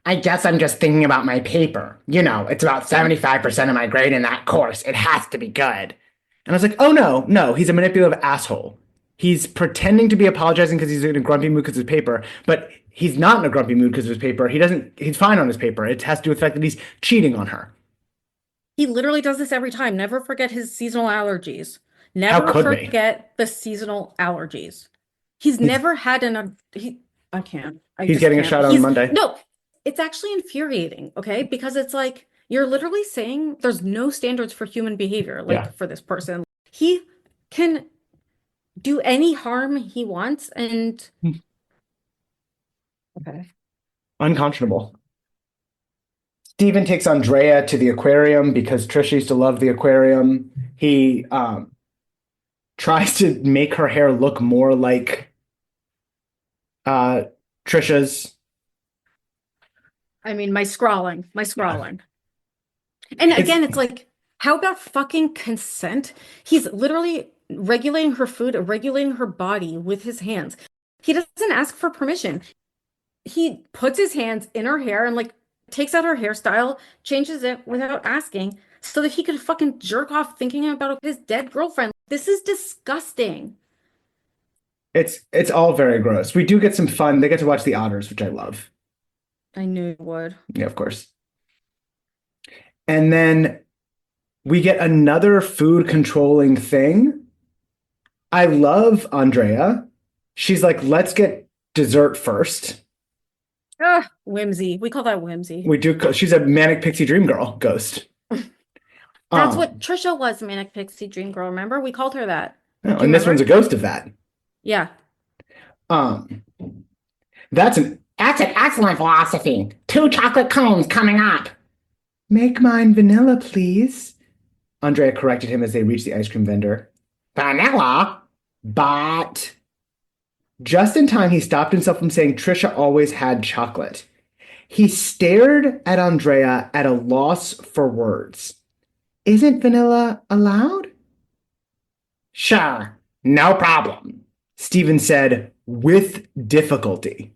I guess I'm just thinking about my paper. You know, it's about 75% of my grade in that course. It has to be good. And I was like, oh no, he's a manipulative asshole. He's pretending to be apologizing because he's in a grumpy mood because of his paper, but he's not in a grumpy mood because of his paper. He's fine on his paper. It has to do with the fact that he's cheating on her. He literally does this every time. Never forget his seasonal allergies. How Never could we? forget the seasonal allergies. He's never had I can't. He's getting a shot on Monday. No, it's actually infuriating, okay? Because it's like you're literally saying there's no standards for human behavior, like for this person. He can do any harm he wants and okay. Unconscionable. Steven takes Andrea to the aquarium because Trisha used to love the aquarium. He tries to make her hair look more like Trisha's. I mean, my scrawling. And again, it's like, how about fucking consent? He's literally regulating her food, regulating her body with his hands. He doesn't ask for permission. He puts his hands in her hair and like takes out her hairstyle, changes it without asking so that he could fucking jerk off thinking about his dead girlfriend. This is disgusting. It's all very gross. We do get some fun. They get to watch the otters, which I love. I knew you would. Yeah, of course. And then we get another food controlling thing. I love Andrea. She's like, let's get dessert first. Whimsy. We call that whimsy. We do. She's a manic pixie dream girl ghost. That's what Trisha was, manic pixie dream girl. Remember? We called her that. And this one's a ghost of that. Yeah. That's an excellent philosophy. 2 chocolate cones coming up. Make mine vanilla, please. Andrea corrected him as they reached the ice cream vendor. Vanilla? But just in time, he stopped himself from saying Trisha always had chocolate. He stared at Andrea at a loss for words. Isn't vanilla allowed? Sure, no problem, Stephen said with difficulty.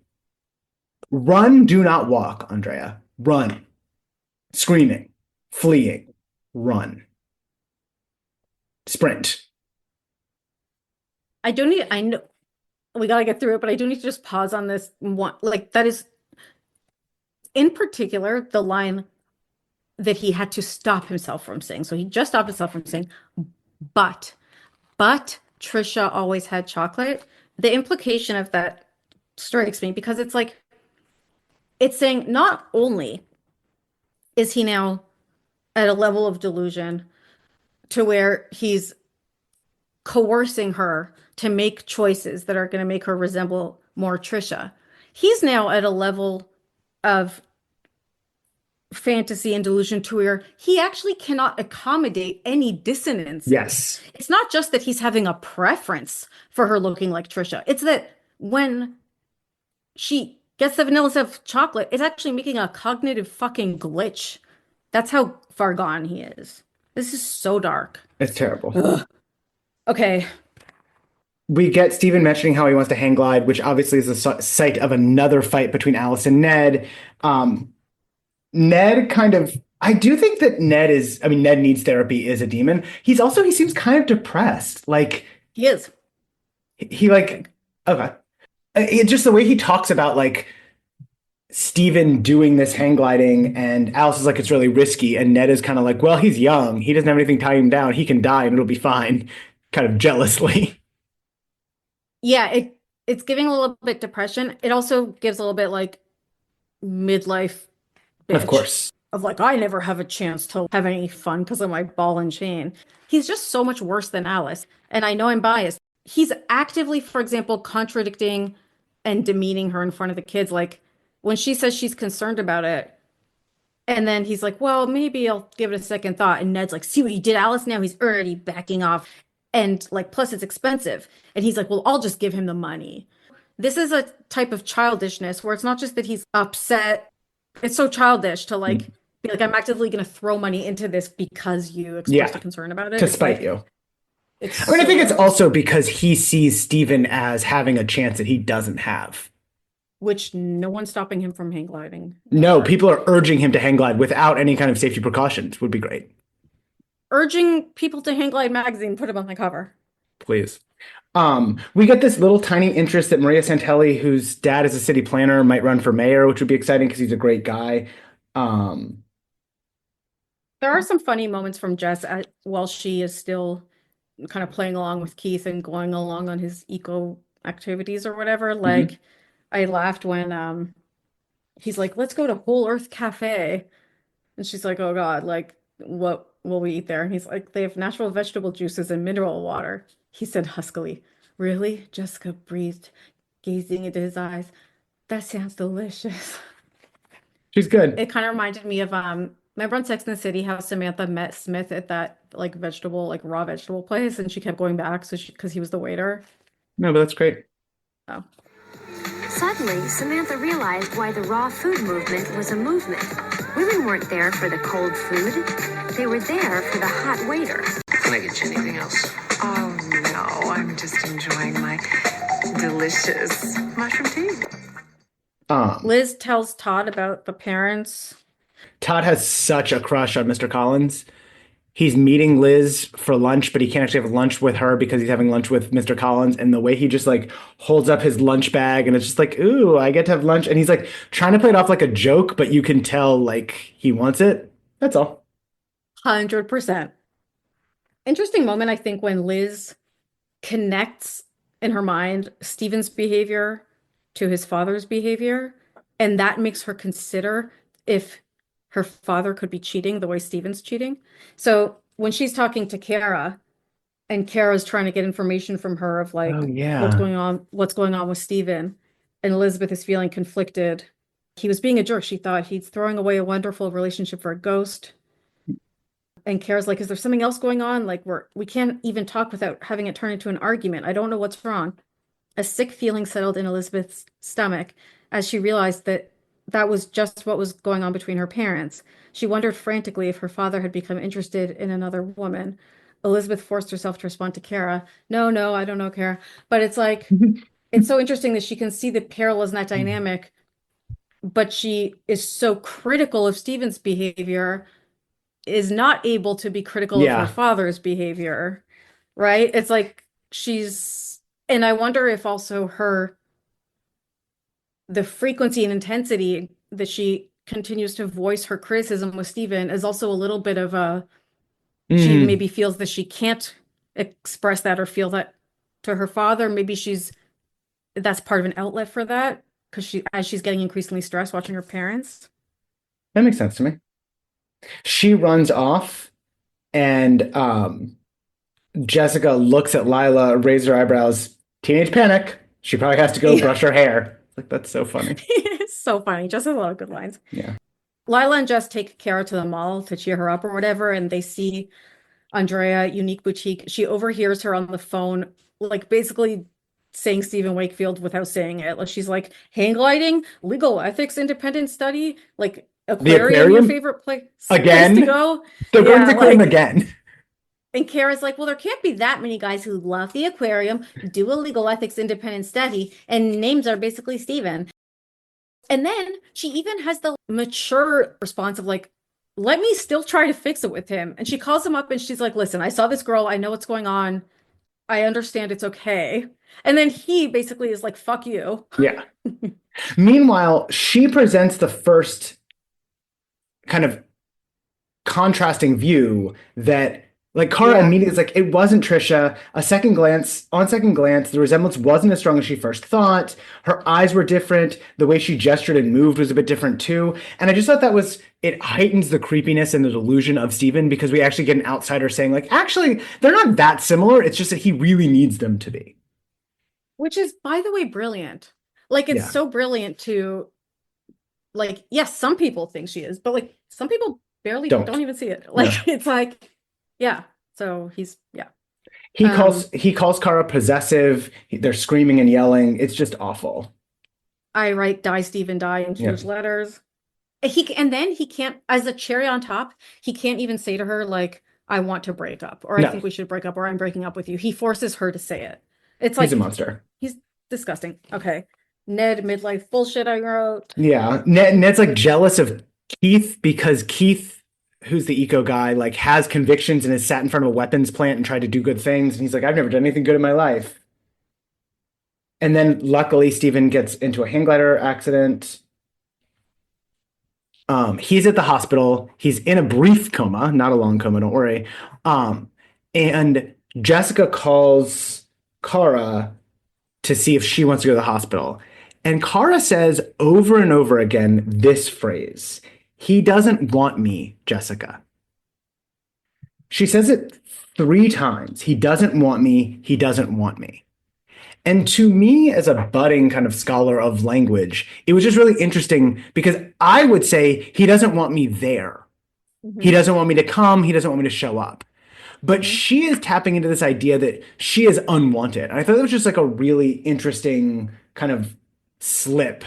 Run, do not walk, Andrea. Run. Screaming, fleeing, run. Sprint. I know we gotta get through it, but I do need to just pause on this one. Like, that is, in particular, the line that he had to stop himself from saying. So he just stopped himself from saying, but Trisha always had chocolate. The implication of that strikes me because it's like, it's saying not only is he now at a level of delusion to where he's coercing her to make choices that are going to make her resemble more Trisha. He's now at a level of fantasy and delusion to where he actually cannot accommodate any dissonance. Yes. It's not just that he's having a preference for her looking like Trisha. It's that when she gets the vanilla stuff chocolate, it's actually making a cognitive fucking glitch. That's how far gone he is. This is so dark. It's terrible. Ugh. Okay. We get Stephen mentioning how he wants to hang glide, which obviously is the site of another fight between Alice and Ned. Ned kind of, I do think that Ned needs therapy, is a demon. He seems kind of depressed. Like, He is. he like, okay. Just the way he talks about like Stephen doing this hang gliding, and Alice is like, it's really risky. And Ned is kind of like, well, he's young. He doesn't have anything tying him down. He can die and it'll be fine. Kind of jealously. Yeah, it's giving a little bit depression. It also gives a little bit like midlife bitch. Of course. Of like, I never have a chance to have any fun because of my ball and chain. He's just so much worse than Alice. And I know I'm biased. He's actively, for example, contradicting and demeaning her in front of the kids. Like when she says she's concerned about it, and then he's like, well, maybe I'll give it a second thought. And Ned's like, see what you did, Alice? Now he's already backing off. And like, plus it's expensive. And he's like, well, I'll just give him the money. This is a type of childishness where it's not just that he's upset. It's so childish to like be like, I'm actively going to throw money into this because you expressed a concern about it. To spite you. I think it's also because he sees Stephen as having a chance that he doesn't have. Which no one's stopping him from hang gliding. No, people are urging him to hang glide without any kind of safety precautions. Would be great. Urging people to hang glide magazine, put him on the cover. Please. We get this little tiny interest that Maria Santelli, whose dad is a city planner, might run for mayor, which would be exciting because he's a great guy. There are some funny moments from Jess while she is still kind of playing along with Keith and going along on his eco activities or whatever. Like, I laughed when he's like, let's go to Whole Earth Cafe. And she's like, oh God, like, what will we eat there? And he's like, they have natural vegetable juices and mineral water. He said huskily, really? Jessica breathed, gazing into his eyes. That sounds delicious. She's good. It kind of reminded me of remember on Sex and the City how Samantha met Smith at that like raw vegetable place, and she kept going back because he was the waiter. No, but that's great. Oh. Suddenly, Samantha realized why the raw food movement was a movement. Women weren't there for the cold food. They were there for the hot waiter. Can I get you anything else? Oh, no, I'm just enjoying my delicious mushroom tea. Liz tells Todd about the parents. Todd has such a crush on Mr. Collins. He's meeting Liz for lunch, but he can't actually have lunch with her because he's having lunch with Mr. Collins. And the way he just like holds up his lunch bag and it's just like, ooh, I get to have lunch. And he's like trying to play it off like a joke, but you can tell like he wants it. That's all. 100%. Interesting moment, I think, when Liz connects in her mind Stephen's behavior to his father's behavior. And that makes her consider if her father could be cheating the way Stephen's cheating. So when she's talking to Kara and Kara's trying to get information from her of like Oh, yeah. what's going on with Stephen, and Elizabeth is feeling conflicted. He was being a jerk. She thought he's throwing away a wonderful relationship for a ghost. And Kara's like, is there something else going on? Like we can't even talk without having it turn into an argument. I don't know what's wrong. A sick feeling settled in Elizabeth's stomach as she realized that was just what was going on between her parents. She wondered frantically if her father had become interested in another woman. Elizabeth forced herself to respond to Kara. No, I don't know, Kara. But it's like, it's so interesting that she can see the parallels in that dynamic, but she is so critical of Stephen's behavior, is not able to be critical of her father's behavior, right? It's like and I wonder if also the frequency and intensity that she continues to voice her criticism with Stephen is also a little bit of she maybe feels that she can't express that or feel that to her father. Maybe that's part of an outlet for that because as she's getting increasingly stressed watching her parents. That makes sense to me. She runs off and Jessica looks at Lila, raises her eyebrows. Teenage panic. She probably has to go brush her hair. Like, that's so funny. It's so funny. Jess has a lot of good lines. Yeah. Lila and Jess take Kara to the mall to cheer her up or whatever, and they see Andrea, Unique Boutique. She overhears her on the phone, like basically saying Stephen Wakefield without saying it. Like she's like, hang gliding, legal ethics, independent study, like aquarium, your favorite place again to go. They're going to the aquarium again. And Kara's like, well, there can't be that many guys who love the aquarium, do a legal ethics independent study, and names are basically Stephen. And then she even has the mature response of like, let me still try to fix it with him. And she calls him up and she's like, listen, I saw this girl. I know what's going on. I understand it's okay. And then he basically is like, fuck you. Yeah. Meanwhile, she presents the first kind of contrasting view that like Kara immediately is like, it wasn't Tricia. On second glance, the resemblance wasn't as strong as she first thought. Her eyes were different. The way she gestured and moved was a bit different too. And I just thought it heightens the creepiness and the delusion of Stephen because we actually get an outsider saying like, actually, they're not that similar. It's just that he really needs them to be. Which is, by the way, brilliant. Like, it's so brilliant to, like, yes, some people think she is, but like some people barely don't even see it. Like, it's like, yeah. So he calls Kara possessive. They're screaming and yelling. It's just awful. I write "Die Stephen Die" in huge letters. And then he can't, as a cherry on top, he can't even say to her like, "I want to break up," or "I think we should break up," or "I'm breaking up with you." He forces her to say it. It's like he's a monster. He's disgusting. Okay, Ned midlife bullshit. I wrote. Yeah, Ned's like jealous of Keith because Keith, who's the eco guy, like has convictions and has sat in front of a weapons plant and tried to do good things. And he's like, I've never done anything good in my life. And then luckily Stephen gets into a hang glider accident. He's at the hospital. He's in a brief coma, not a long coma, don't worry. And Jessica calls Kara to see if she wants to go to the hospital. And Kara says over and over again this phrase, "He doesn't want me, Jessica." She says it 3 times. He doesn't want me. He doesn't want me. And to me, as a budding kind of scholar of language, it was just really interesting because I would say he doesn't want me there. Mm-hmm. He doesn't want me to come. He doesn't want me to show up. But she is tapping into this idea that she is unwanted. And I thought that was just like a really interesting kind of slip.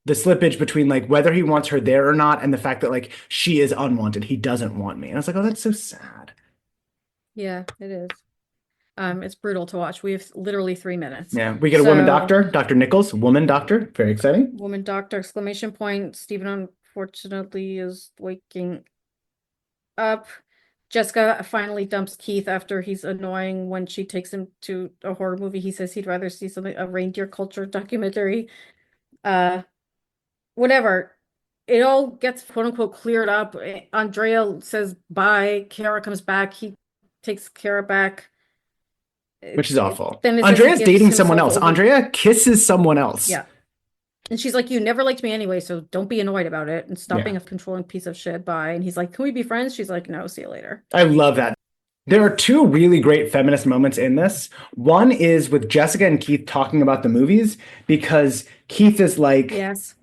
The slippage between like whether he wants her there or not and the fact that like she is unwanted. He doesn't want me. And I was like, oh, that's so sad. Yeah, it is. It's brutal to watch. We have literally 3 minutes. Yeah, we get a woman So, doctor, Dr. Nichols, woman doctor. Very exciting. woman doctor, exclamation point. Stephen unfortunately is waking up. Jessica finally dumps Keith after he's annoying when she takes him to a horror movie. He says he'd rather see something, a reindeer culture documentary. Whatever. It all gets quote unquote cleared up. Andrea says bye. Kara comes back. He takes Kara back. Which is awful. Then Andrea's dating someone else. Andrea kisses someone else. Yeah. And she's like, you never liked me anyway, so don't be annoyed about it and stop Yeah. being a controlling piece of shit. Bye. And he's like, can we be friends? She's like, no, see you later. I love that. There are two really great feminist moments in this. One is with Jessica and Keith talking about the movies, because Keith is like, Yes.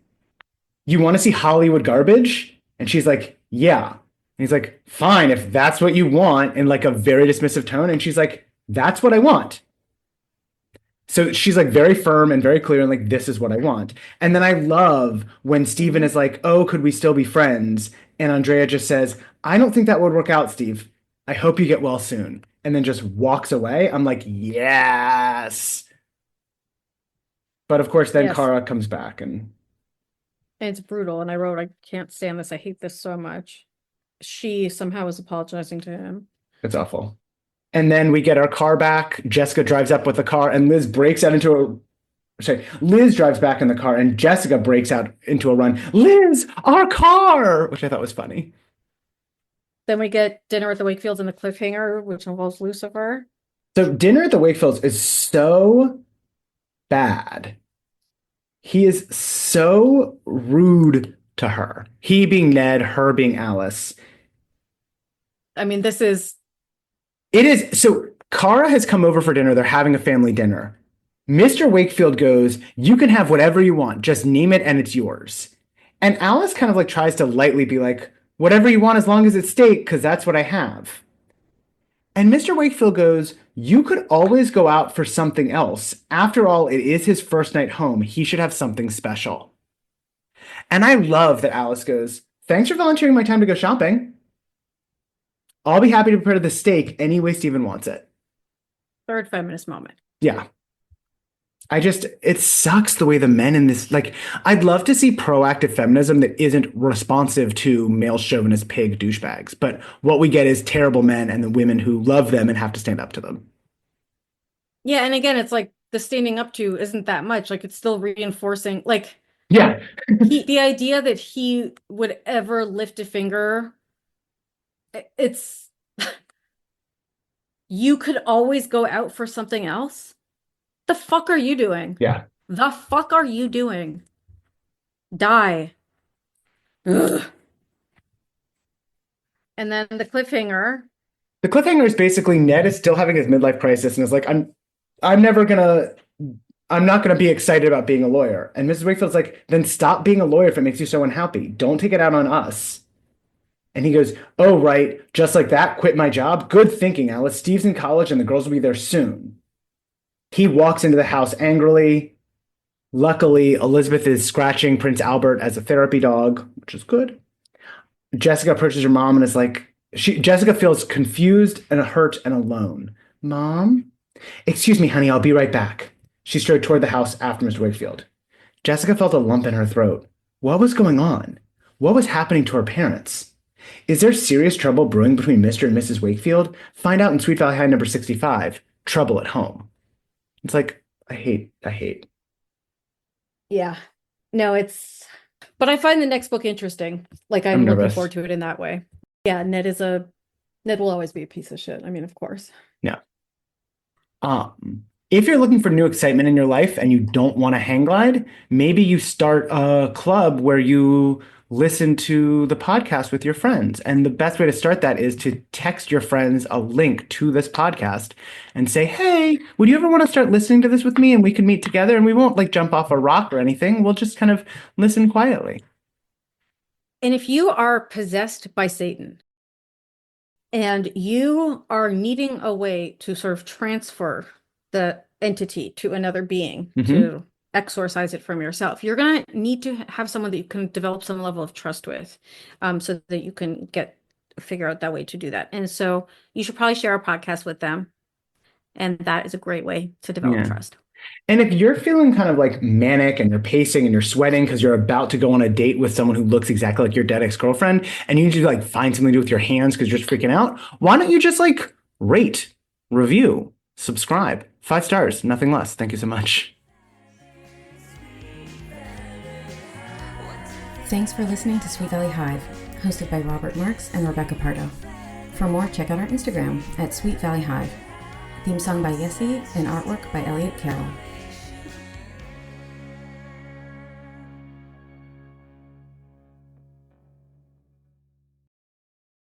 you want to see Hollywood garbage? And she's like, yeah. And he's like, fine, if that's what you want, in like a very dismissive tone. And she's like, that's what I want. So she's like very firm and very clear and like, this is what I want. And then I love when Steven is like, oh, could we still be friends? And Andrea just says, I don't think that would work out, Steve. I hope you get well soon. And then just walks away. I'm like, yes. But of course, then Yes. Kara comes back and It's brutal. And I wrote, I can't stand this. I hate this so much. She somehow is apologizing to him. it's awful. And then we get our car back. Jessica drives up with the car and Liz breaks out into a... Sorry, Liz drives back in the car and Jessica breaks out into a run. Liz, our car! Which I thought was funny. Then we get dinner at the Wakefields and the cliffhanger, which involves Lucifer. So dinner at the Wakefields is so bad. He is so rude to her. He being Ned, her being Alice. I mean, this is... It is. So Kara has come over for dinner. They're having a family dinner. Mr. Wakefield goes, you can have whatever you want. Just name it and it's yours. And Alice kind of like tries to lightly be like, whatever you want as long as it's steak, because that's what I have. And Mr. Wakefield goes, you could always go out for something else. After all, it is his first night home. He should have something special. And I love that Alice goes, thanks for volunteering my time to go shopping. I'll be happy to prepare the steak any way Steven wants it. Third feminist moment. Yeah. It sucks the way the men in this, like, I'd love to see proactive feminism that isn't responsive to male chauvinist pig douchebags. But what we get is terrible men and the women who love them and have to stand up to them. Yeah, and again, it's like the standing up to isn't that much. Like, it's still reinforcing, like, Yeah. the idea that he would ever lift a finger, it's, you could always go out for something else. The fuck are you doing? Yeah. The fuck are you doing? Die. Ugh. And then the cliffhanger. The cliffhanger is basically Ned is still having his midlife crisis and is like, I'm not gonna be excited about being a lawyer. And Mrs. Wakefield's like, then stop being a lawyer if it makes you so unhappy. Don't take it out on us. And he goes, oh, right, just like that, quit my job? Good thinking, Alice. Steve's in college and the girls will be there soon. He walks into the house angrily. Luckily, Elizabeth is scratching Prince Albert as a therapy dog, which is good. Jessica approaches her mom and is like, Jessica feels confused and hurt and alone. Mom? Excuse me, honey, I'll be right back. She strode toward the house after Mr. Wakefield. Jessica felt a lump in her throat. What was going on? What was happening to her parents? Is there serious trouble brewing between Mr. and Mrs. Wakefield? Find out in Sweet Valley High number 65, Trouble at Home. It's like, I hate. Yeah. No, but I find the next book interesting. Like, I'm looking forward to it in that way. Yeah, Ned will always be a piece of shit. I mean, of course. Yeah. If you're looking for new excitement in your life and you don't want to hang glide, maybe you start a club where you listen to the podcast with your friends. And the best way to start that is to text your friends a link to this podcast and say, hey, would you ever want to start listening to this with me? And we can meet together and we won't like jump off a rock or anything. We'll just kind of listen quietly. And if you are possessed by Satan and you are needing a way to sort of transfer the entity to another being to exorcise it from yourself, you're going to need to have someone that you can develop some level of trust with, so that you can figure out that way to do that. And so you should probably share our podcast with them. And that is a great way to develop Yeah. trust. And if you're feeling kind of like manic and you're pacing and you're sweating because you're about to go on a date with someone who looks exactly like your dead ex-girlfriend, and you need to like find something to do with your hands because you're just freaking out, why don't you just like rate, review, subscribe? 5 stars, nothing less. Thank you so much. Thanks for listening to Sweet Valley Hive, hosted by Robert Marks and Rebecca Pardo. For more, check out our Instagram at Sweet Valley Hive. Theme song by Yessie and artwork by Elliot Carroll.